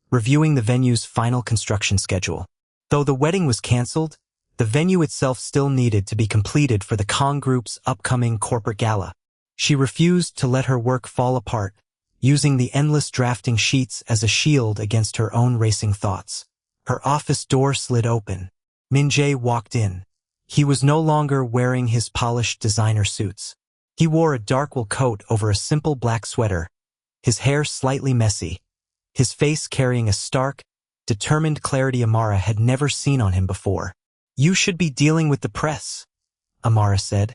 S1: reviewing the venue's final construction schedule. Though the wedding was canceled, the venue itself still needed to be completed for the Kang Group's upcoming corporate gala. She refused to let her work fall apart, using the endless drafting sheets as a shield against her own racing thoughts. Her office door slid open. Min-jae walked in. He was no longer wearing his polished designer suits. He wore a dark wool coat over a simple black sweater, his hair slightly messy, his face carrying a stark, determined clarity Amara had never seen on him before. You should be dealing with the press, Amara said,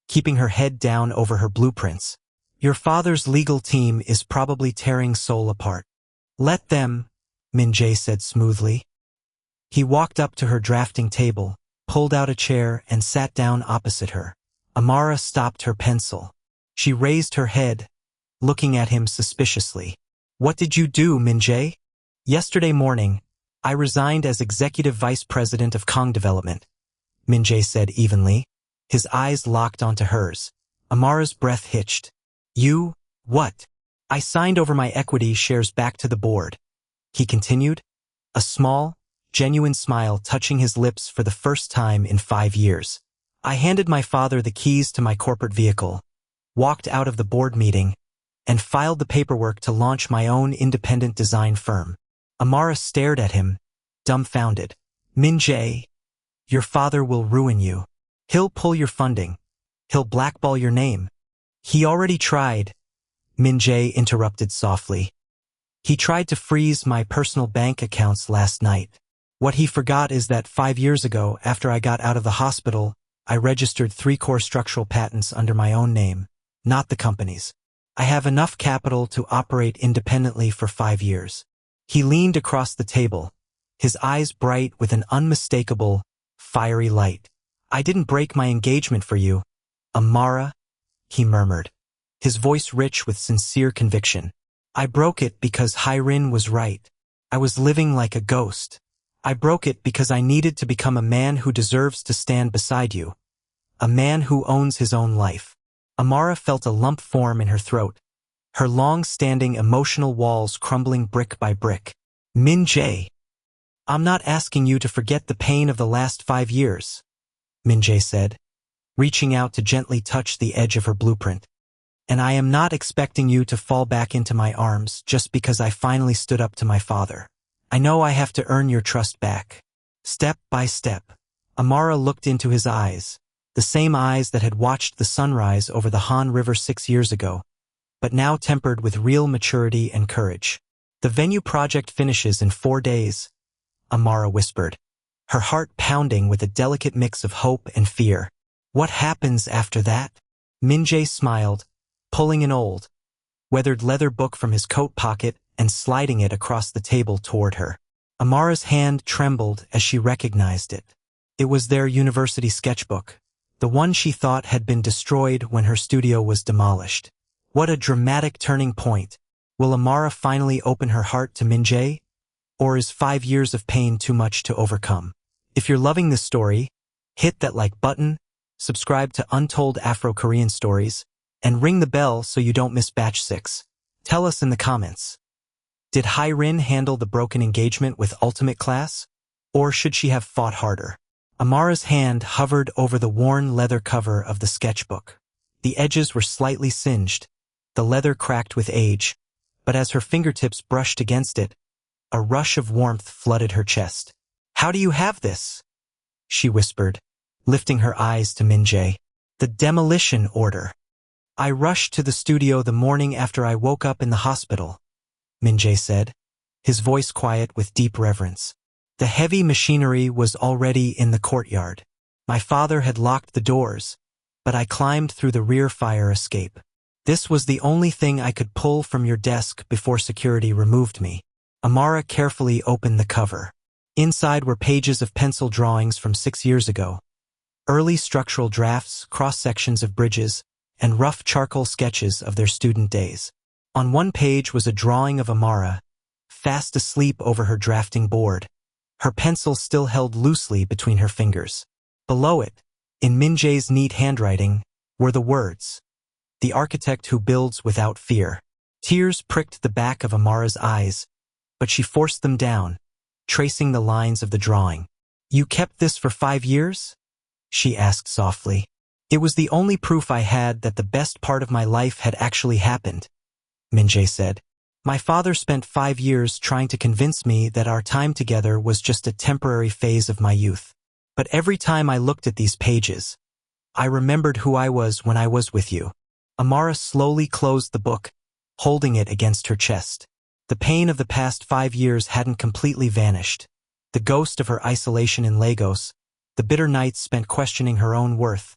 S1: keeping her head down over her blueprints. Your father's legal team is probably tearing Seoul apart. Let them, Min-jae said smoothly. He walked up to her drafting table, pulled out a chair and sat down opposite her. Amara stopped her pencil. She raised her head, looking at him suspiciously. What did you do, Min-jae? Yesterday morning, I resigned as executive vice president of Kang Development, Min-jae said evenly. His eyes locked onto hers. Amara's breath hitched. You, what? I signed over my equity shares back to the board, he continued, a small, genuine smile touching his lips for the first time in 5 years. I handed my father the keys to my corporate vehicle, walked out of the board meeting, and filed the paperwork to launch my own independent design firm. Amara stared at him, dumbfounded. Min-jae, your father will ruin you. He'll pull your funding. He'll blackball your name. He already tried, Min-jae interrupted softly. He tried to freeze my personal bank accounts last night. What he forgot is that 5 years ago, after I got out of the hospital, I registered 3 core structural patents under my own name, not the company's. I have enough capital to operate independently for 5 years. He leaned across the table, his eyes bright with an unmistakable, fiery light. I didn't break my engagement for you, Amara, he murmured, his voice rich with sincere conviction. I broke it because Hyrin was right. I was living like a ghost. I broke it because I needed to become a man who deserves to stand beside you. A man who owns his own life. Amara felt a lump form in her throat, her long-standing emotional walls crumbling brick by brick. Min-jae, I'm not asking you to forget the pain of the last 5 years, Min-jae said, reaching out to gently touch the edge of her blueprint. And I am not expecting you to fall back into my arms just because I finally stood up to my father. I know I have to earn your trust back. Step by step, Amara looked into his eyes, the same eyes that had watched the sunrise over the Han River 6 years ago, but now tempered with real maturity and courage. The venue project finishes in 4 days, Amara whispered, her heart pounding with a delicate mix of hope and fear. What happens after that? Min-jae smiled, pulling an old, weathered leather book from his coat pocket and sliding it across the table toward her. Amara's hand trembled as she recognized it. It was their university sketchbook, the one she thought had been destroyed when her studio was demolished. What a dramatic turning point. Will Amara finally open her heart to Min-jae? Or is 5 years of pain too much to overcome? If you're loving this story, hit that like button, subscribe to Untold Afro-Korean Stories, and ring the bell so you don't miss batch 6. Tell us in the comments. Did Hyrin handle the broken engagement with ultimate class? Or should she have fought harder? Amara's hand hovered over the worn leather cover of the sketchbook. The edges were slightly singed, the leather cracked with age, but as her fingertips brushed against it, a rush of warmth flooded her chest. How do you have this? She whispered, lifting her eyes to Min-jae. The demolition order. I rushed to the studio the morning after I woke up in the hospital, Min-jae said, his voice quiet with deep reverence. The heavy machinery was already in the courtyard. My father had locked the doors, but I climbed through the rear fire escape. This was the only thing I could pull from your desk before security removed me. Amara carefully opened the cover. Inside were pages of pencil drawings from 6 years ago. Early structural drafts, cross-sections of bridges, and rough charcoal sketches of their student days. On one page was a drawing of Amara, fast asleep over her drafting board, her pencil still held loosely between her fingers. Below it, in Min-jae's neat handwriting, were the words, "The architect who builds without fear." Tears pricked the back of Amara's eyes, but she forced them down, tracing the lines of the drawing. You kept this for 5 years? She asked softly. It was the only proof I had that the best part of my life had actually happened, Min-jae said. My father spent 5 years trying to convince me that our time together was just a temporary phase of my youth. But every time I looked at these pages, I remembered who I was when I was with you. Amara slowly closed the book, holding it against her chest. The pain of the past 5 years hadn't completely vanished. The ghost of her isolation in Lagos, the bitter nights spent questioning her own worth.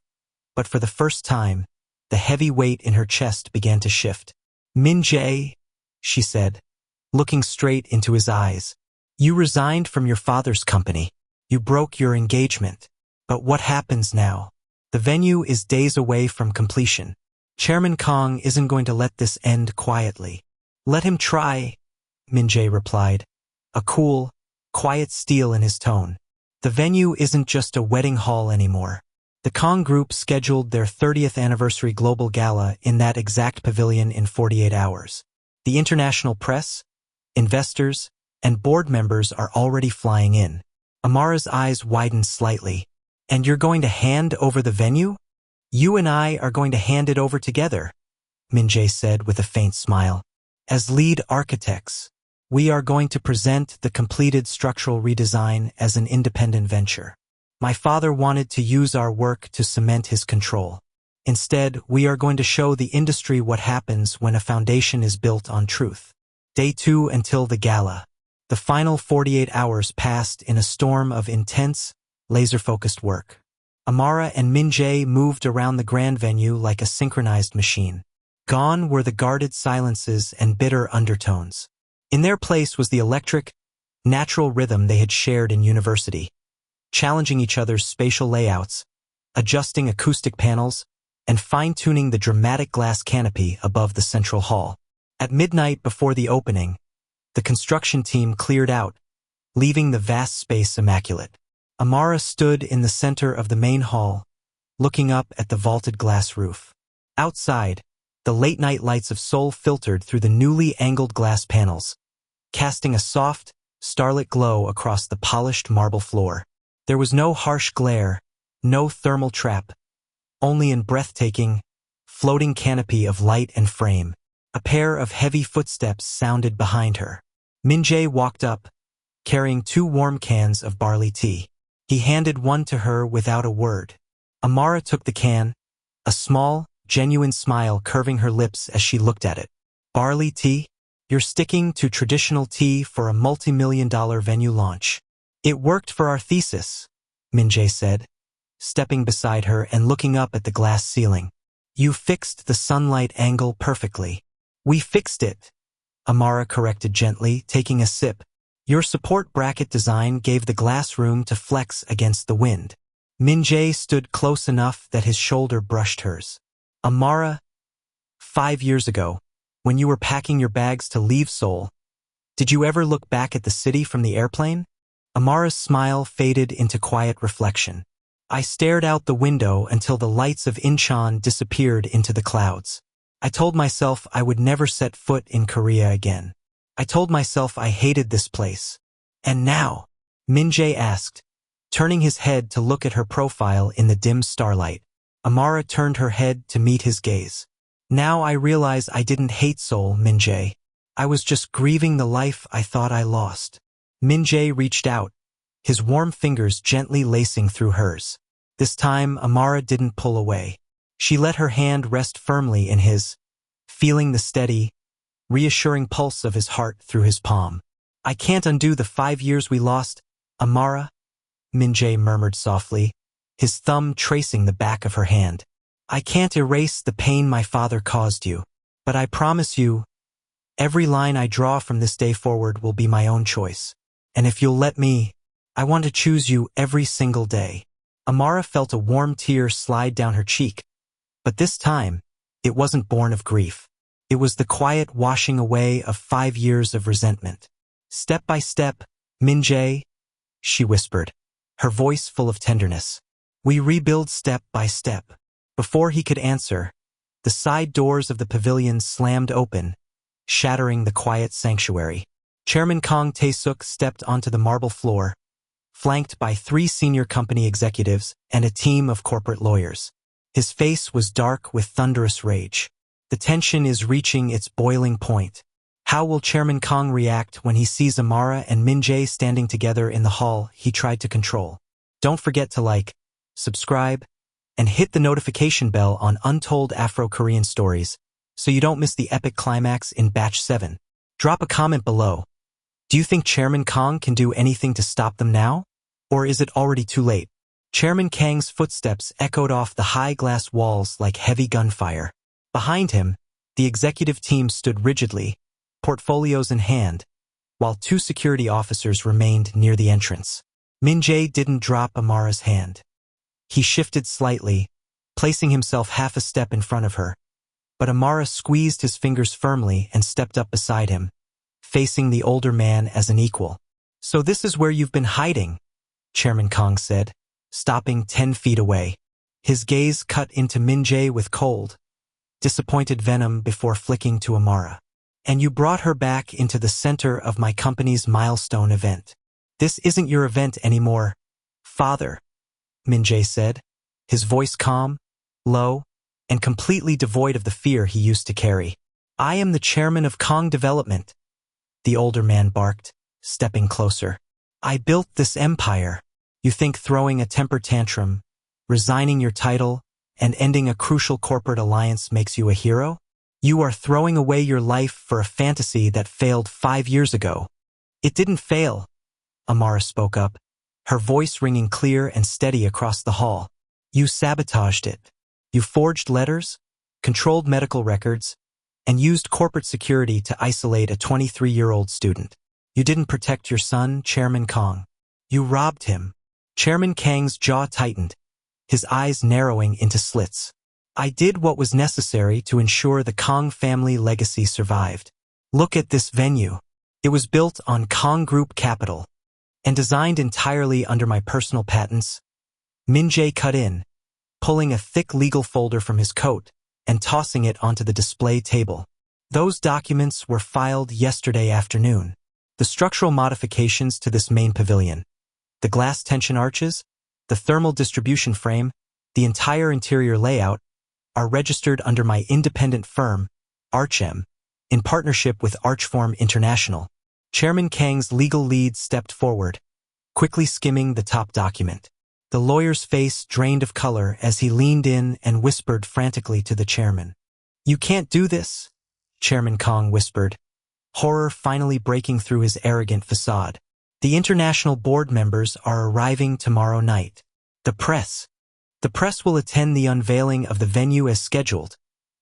S1: But for the first time, the heavy weight in her chest began to shift. Min-jae, she said, looking straight into his eyes. You resigned from your father's company. You broke your engagement. But what happens now? The venue is days away from completion. Chairman Kang isn't going to let this end quietly. Let him try, Min-jae replied, a cool, quiet steel in his tone. The venue isn't just a wedding hall anymore. The Kang Group scheduled their 30th anniversary global gala in that exact pavilion in 48 hours. The international press, investors, and board members are already flying in. Amara's eyes widened slightly. And you're going to hand over the venue? You and I are going to hand it over together, Min-jae said with a faint smile. As lead architects, we are going to present the completed structural redesign as an independent venture. My father wanted to use our work to cement his control. Instead, we are going to show the industry what happens when a foundation is built on truth. Day 2 until the gala. The final 48 hours passed in a storm of intense, laser-focused work. Amara and Min-jae moved around the grand venue like a synchronized machine. Gone were the guarded silences and bitter undertones. In their place was the electric, natural rhythm they had shared in university, challenging each other's spatial layouts, adjusting acoustic panels, and fine-tuning the dramatic glass canopy above the central hall. At midnight before the opening, the construction team cleared out, leaving the vast space immaculate. Amara stood in the center of the main hall, looking up at the vaulted glass roof. Outside, the late-night lights of Seoul filtered through the newly angled glass panels, casting a soft, starlit glow across the polished marble floor. There was no harsh glare, no thermal trap, only a breathtaking, floating canopy of light and frame. A pair of heavy footsteps sounded behind her. Min-jae walked up, carrying 2 warm cans of barley tea. He handed one to her without a word. Amara took the can, a small, genuine smile curving her lips as she looked at it. Barley tea? You're sticking to traditional tea for a multi-million-dollar venue launch. It worked for our thesis, Min-jae said, stepping beside her and looking up at the glass ceiling. You fixed the sunlight angle perfectly. We fixed it, Amara corrected gently, taking a sip. Your support bracket design gave the glass room to flex against the wind. Min-jae stood close enough that his shoulder brushed hers. Amara, 5 years ago, when you were packing your bags to leave Seoul, did you ever look back at the city from the airplane? Amara's smile faded into quiet reflection. I stared out the window until the lights of Incheon disappeared into the clouds. I told myself I would never set foot in Korea again. I told myself I hated this place. And now? Min-jae asked, turning his head to look at her profile in the dim starlight. Amara turned her head to meet his gaze. Now I realize I didn't hate Seoul, Min-jae. I was just grieving the life I thought I lost. Min-jae reached out, his warm fingers gently lacing through hers. This time, Amara didn't pull away. She let her hand rest firmly in his, feeling the steady, reassuring pulse of his heart through his palm. I can't undo the 5 years we lost, Amara, Min-jae murmured softly, his thumb tracing the back of her hand. I can't erase the pain my father caused you, but I promise you, every line I draw from this day forward will be my own choice. And if you'll let me, I want to choose you every single day. Amara felt a warm tear slide down her cheek, but this time, it wasn't born of grief. It was the quiet washing away of 5 years of resentment. Step by step, Min-jae, she whispered, her voice full of tenderness. We rebuild step by step. Before he could answer, the side doors of the pavilion slammed open, shattering the quiet sanctuary. Chairman Kang Tae-suk stepped onto the marble floor, flanked by 3 senior company executives and a team of corporate lawyers. His face was dark with thunderous rage. The tension is reaching its boiling point. How will Chairman Kang react when he sees Amara and Min-jae standing together in the hall he tried to control? Don't forget to like, subscribe, and hit the notification bell on Untold Afro-Korean Stories so you don't miss the epic climax in Batch 7. Drop a comment below. Do you think Chairman Kang can do anything to stop them now? Or is it already too late? Chairman Kang's footsteps echoed off the high glass walls like heavy gunfire. Behind him, the executive team stood rigidly, portfolios in hand, while 2 security officers remained near the entrance. Min-jae didn't drop Amara's hand. He shifted slightly, placing himself half a step in front of her, but Amara squeezed his fingers firmly and stepped up beside him, facing the older man as an equal. "So this is where you've been hiding," Chairman Kang said, stopping 10 feet away. His gaze cut into Min-jae with cold, disappointed venom before flicking to Amara. "And you brought her back into the center of my company's milestone event. This isn't your event anymore, father," Min-jae said, his voice calm, low, and completely devoid of the fear he used to carry. "I am the chairman of Kang Development," the older man barked, stepping closer. "I built this empire. You think throwing a temper tantrum, resigning your title, and ending a crucial corporate alliance makes you a hero? You are throwing away your life for a fantasy that failed 5 years ago." "It didn't fail," Amara spoke up, her voice ringing clear and steady across the hall. "You sabotaged it. You forged letters, controlled medical records, and used corporate security to isolate a 23-year-old student. You didn't protect your son, Chairman Kang. You robbed him." Chairman Kang's jaw tightened, his eyes narrowing into slits. "I did what was necessary to ensure the Kang family legacy survived. Look at this venue. It was built on Kang Group capital and designed entirely under my personal patents." Min-jae cut in, pulling a thick legal folder from his coat and tossing it onto the display table. "Those documents were filed yesterday afternoon. The structural modifications to this main pavilion, the glass tension arches, the thermal distribution frame, the entire interior layout, are registered under my independent firm, Archem, in partnership with Archform International." Chairman Kang's legal lead stepped forward, quickly skimming the top document. The lawyer's face drained of color as he leaned in and whispered frantically to the chairman. "You can't do this," Chairman Kang whispered, horror finally breaking through his arrogant facade. "The international board members are arriving tomorrow night. The press will attend the unveiling of the venue as scheduled,"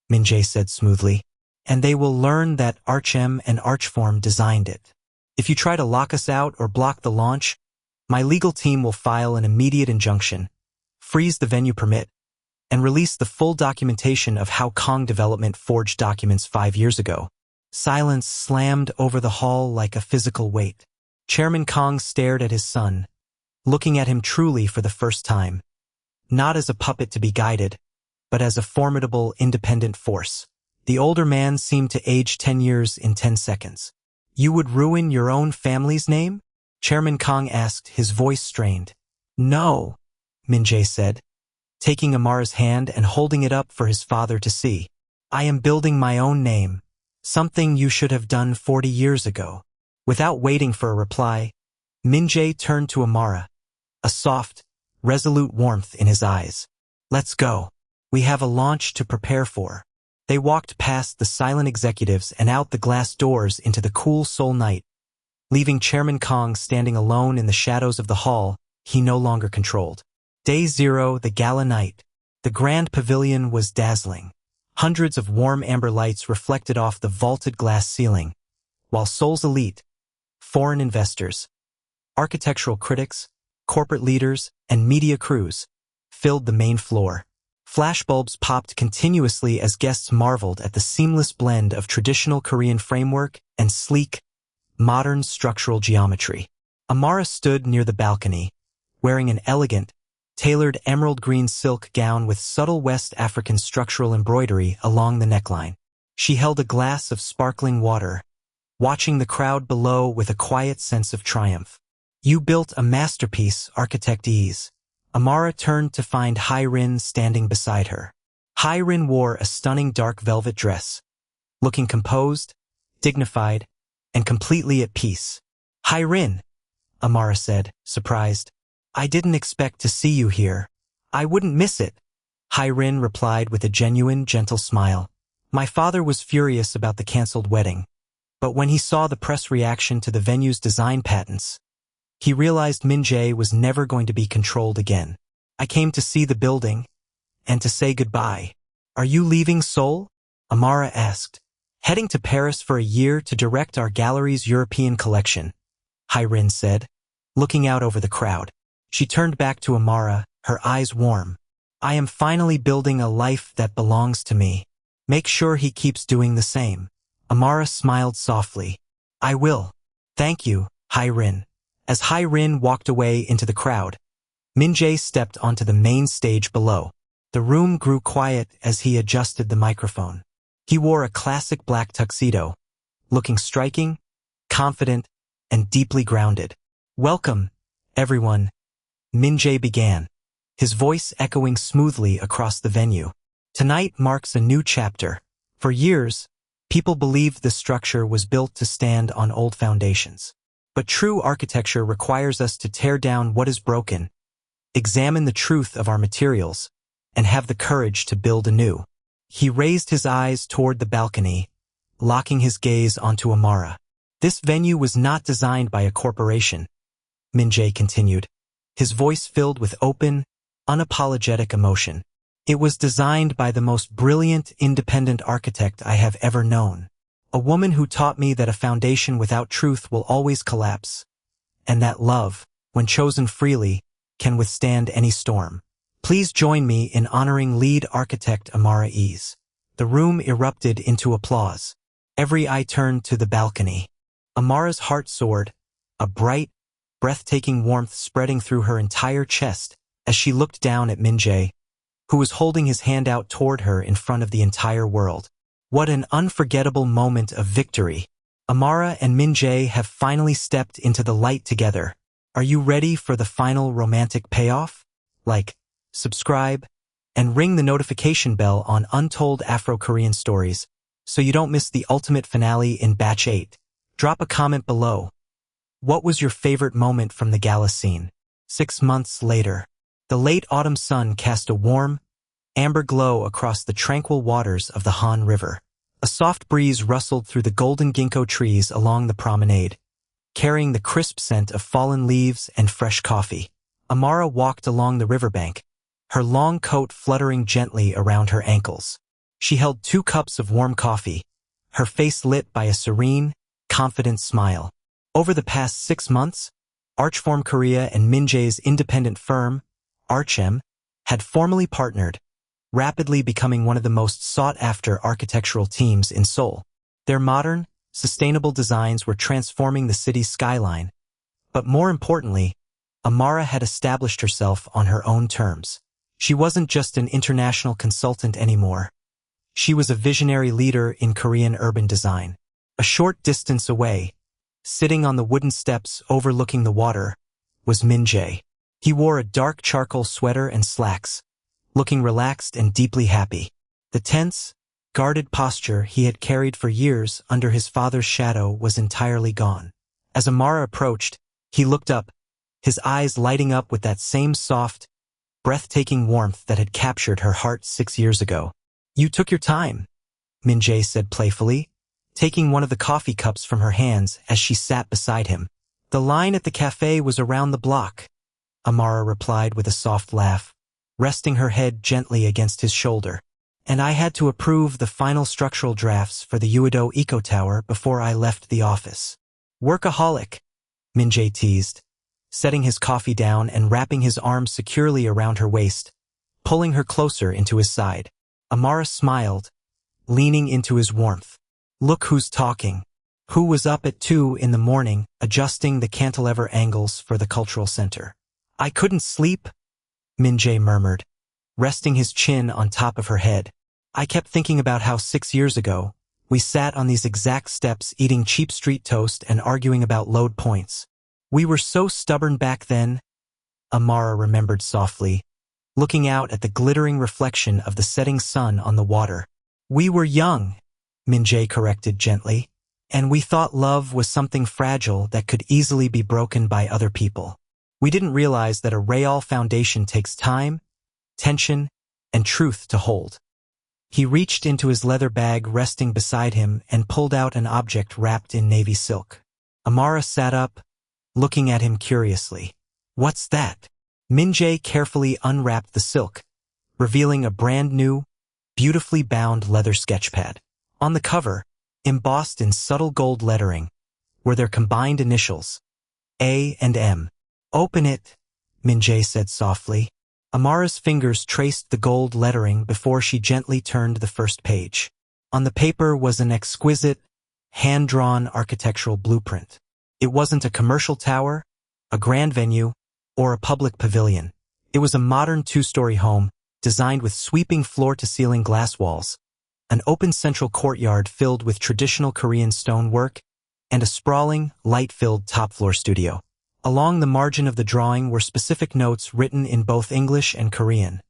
S1: Min-jae said smoothly, "and they will learn that Archem and Archform designed it. If you try to lock us out or block the launch, my legal team will file an immediate injunction, freeze the venue permit, and release the full documentation of how Kang Development forged documents 5 years ago." Silence slammed over the hall like a physical weight. Chairman Kang stared at his son, looking at him truly for the first time, not as a puppet to be guided, but as a formidable, independent force. The older man seemed to age 10 years in 10 seconds. "You would ruin your own family's name?" Chairman Kang asked, his voice strained. "No," Min-jae said, taking Amara's hand and holding it up for his father to see. "I am building my own name, something you should have done 40 years ago." Without waiting for a reply, Min-jae turned to Amara, a soft, resolute warmth in his eyes. "Let's go. We have a launch to prepare for." They walked past the silent executives and out the glass doors into the cool Seoul night, leaving Chairman Kang standing alone in the shadows of the hall he no longer controlled. Day 0, the gala night. The grand pavilion was dazzling. Hundreds of warm amber lights reflected off the vaulted glass ceiling, while Seoul's elite, foreign investors, architectural critics, corporate leaders, and media crews filled the main floor. Flashbulbs popped continuously as guests marveled at the seamless blend of traditional Korean framework and sleek, modern structural geometry. Amara stood near the balcony, wearing an elegant, tailored emerald green silk gown with subtle West African structural embroidery along the neckline. She held a glass of sparkling water, watching the crowd below with a quiet sense of triumph. "You built a masterpiece, Architect Eze." Amara turned to find Hai-rin standing beside her. Hai-rin wore a stunning dark velvet dress, looking composed, dignified, and completely at peace. "Hai-rin," Amara said, surprised. "I didn't expect to see you here. I wouldn't miss it." Hai-rin replied with a genuine, gentle smile. "My father was furious about the canceled wedding, but when he saw the press reaction to the venue's design patents, he realized Min-jae was never going to be controlled again. I came to see the building and to say goodbye." "Are you leaving Seoul?" Amara asked, Heading to Paris for a year to direct our gallery's European collection, Hyrin said, looking out over the crowd. She turned back to Amara, her eyes warm. I am finally building a life that belongs to me. Make sure he keeps doing the same. Amara smiled softly. I will. Thank you, Hyrin. As Hyrin walked away into the crowd, Min-jae stepped onto the main stage below. The room grew quiet as he adjusted the microphone. He wore a classic black tuxedo, looking striking, confident, and deeply grounded. Welcome, everyone, Min-jae began, his voice echoing smoothly across the venue. Tonight marks a new chapter. For years, people believed the structure was built to stand on old foundations. But true architecture requires us to tear down what is broken, examine the truth of our materials, and have the courage to build anew. He raised his eyes toward the balcony, locking his gaze onto Amara. This venue was not designed by a corporation, Min-jae continued, his voice filled with open, unapologetic emotion. It was designed by the most brilliant independent architect I have ever known. A woman who taught me that a foundation without truth will always collapse, and that love, when chosen freely, can withstand any storm. Please join me in honoring lead architect Amara Eze. The room erupted into applause. Every eye turned to the balcony. Amara's heart soared, a bright, breathtaking warmth spreading through her entire chest as she looked down at Min-jae, who was holding his hand out toward her in front of the entire world. What an unforgettable moment of victory. Amara and Min-jae have finally stepped into the light together. Are you ready for the final romantic payoff? Like, subscribe, and ring the notification bell on Untold Afro-Korean Stories so you don't miss the ultimate finale in Batch 8. Drop a comment below. What was your favorite moment from the gala scene? 6 months later, the late autumn sun cast a warm, amber glow across the tranquil waters of the Han River. A soft breeze rustled through the golden ginkgo trees along the promenade, carrying the crisp scent of fallen leaves and fresh coffee. Amara walked along the riverbank, her long coat fluttering gently around her ankles. She held 2 cups of warm coffee, her face lit by a serene, confident smile. Over the past 6 months, Archform Korea and Min-jae's independent firm, Archem, had formally partnered, rapidly becoming one of the most sought-after architectural teams in Seoul. Their modern, sustainable designs were transforming the city's skyline. But more importantly, Amara had established herself on her own terms. She wasn't just an international consultant anymore. She was a visionary leader in Korean urban design. A short distance away, sitting on the wooden steps overlooking the water, was Min-jae. He wore a dark charcoal sweater and slacks, looking relaxed and deeply happy. The tense, guarded posture he had carried for years under his father's shadow was entirely gone. As Amara approached, he looked up, his eyes lighting up with that same soft, breathtaking warmth that had captured her heart 6 years ago. You took your time, Min-jae said playfully, taking one of the coffee cups from her hands as she sat beside him. The line at the cafe was around the block, Amara replied with a soft laugh, resting her head gently against his shoulder. And I had to approve the final structural drafts for the Uedo Eco Tower before I left the office. Workaholic, Min-jae teased, setting his coffee down and wrapping his arms securely around her waist, pulling her closer into his side. Amara smiled, leaning into his warmth. Look who's talking. Who was up at 2 in the morning adjusting the cantilever angles for the cultural center? I couldn't sleep, Min-jae murmured, resting his chin on top of her head. I kept thinking about how 6 years ago, we sat on these exact steps eating cheap street toast and arguing about load points. We were so stubborn back then, Amara remembered softly, looking out at the glittering reflection of the setting sun on the water. We were young, Min-jae corrected gently, and we thought love was something fragile that could easily be broken by other people. We didn't realize that a real foundation takes time, tension, and truth to hold. He reached into his leather bag resting beside him and pulled out an object wrapped in navy silk. Amara sat up, looking at him curiously. What's that? Min-jae carefully unwrapped the silk, revealing a brand new, beautifully bound leather sketchpad. On the cover, Embossed in subtle gold lettering were their combined initials, A and M. "Open it," Min-jae said softly. Amara's fingers traced the gold lettering before she gently turned the first page. On the paper was an exquisite, hand-drawn architectural blueprint. It wasn't a commercial tower, a grand venue, or a public pavilion. It was a modern two-story home, designed with sweeping floor-to-ceiling glass walls, an open central courtyard filled with traditional Korean stonework, and a sprawling, light-filled top-floor studio. Along the margin of the drawing were specific notes written in both English and Korean.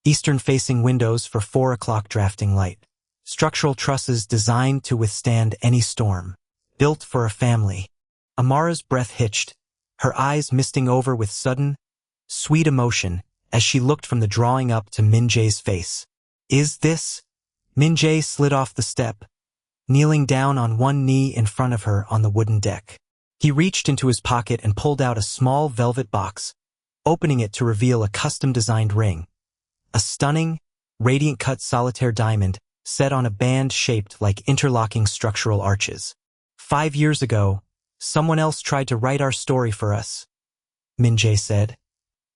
S1: Eastern-facing windows for 4 o'clock drafting light. Structural trusses designed to withstand any storm. Built for a family. Amara's breath hitched, her eyes misting over with sudden, sweet emotion as she looked from the drawing up to Min-jae's face. "Is this?" Min-jae slid off the step, kneeling down on one knee in front of her on the wooden deck. He reached into his pocket and pulled out a small velvet box, opening it to reveal a custom-designed ring. A stunning, radiant-cut solitaire diamond set on a band shaped like interlocking structural arches. "5 years ago, someone else tried to write our story for us," Min-jae said,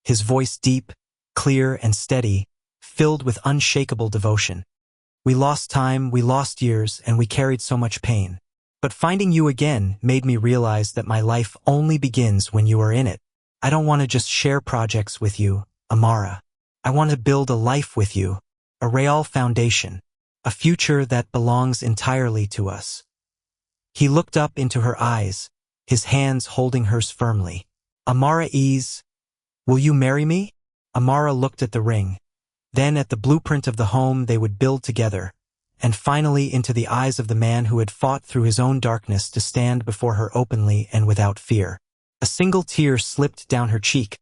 S1: his voice deep, clear, and steady, filled with unshakable devotion. "We lost time, we lost years, and we carried so much pain. But finding you again made me realize that my life only begins when you are in it. I don't want to just share projects with you, Amara. I want to build a life with you, a real foundation, a future that belongs entirely to us." He looked up into her eyes, his hands holding hers firmly. "Amara Eze, will you marry me?" Amara looked at the ring, then at the blueprint of the home they would build together, and finally into the eyes of the man who had fought through his own darkness to stand before her openly and without fear. A single tear slipped down her cheek,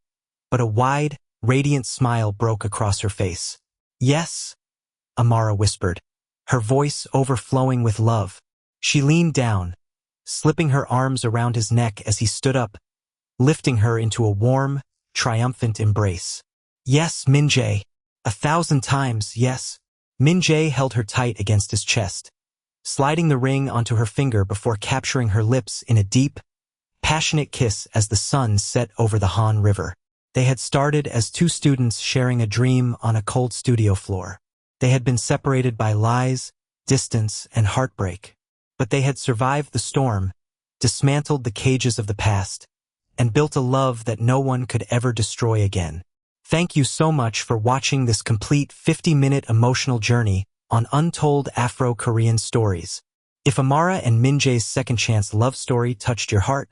S1: but a wide, radiant smile broke across her face. "Yes," Amara whispered, her voice overflowing with love. She leaned down, slipping her arms around his neck as he stood up, lifting her into a warm, triumphant embrace. "Yes, Min-jae. 1,000 times, yes." Min-jae held her tight against his chest, sliding the ring onto her finger before capturing her lips in a deep, passionate kiss as the sun set over the Han River. They had started as 2 students sharing a dream on a cold studio floor. They had been separated by lies, distance, and heartbreak. But they had survived the storm, dismantled the cages of the past, and built a love that no one could ever destroy again. Thank you so much for watching this complete 50-minute emotional journey on Untold Afro-Korean Stories. If Amara and Min-jae's second chance love story touched your heart,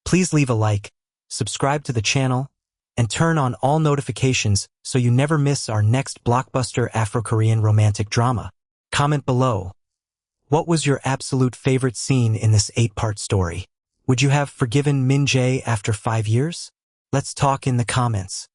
S1: please leave a like, subscribe to the channel, and turn on all notifications so you never miss our next blockbuster Afro-Korean romantic drama. Comment below. What was your absolute favorite scene in this 8-part story? Would you have forgiven Min-jae after 5 years? Let's talk in the comments.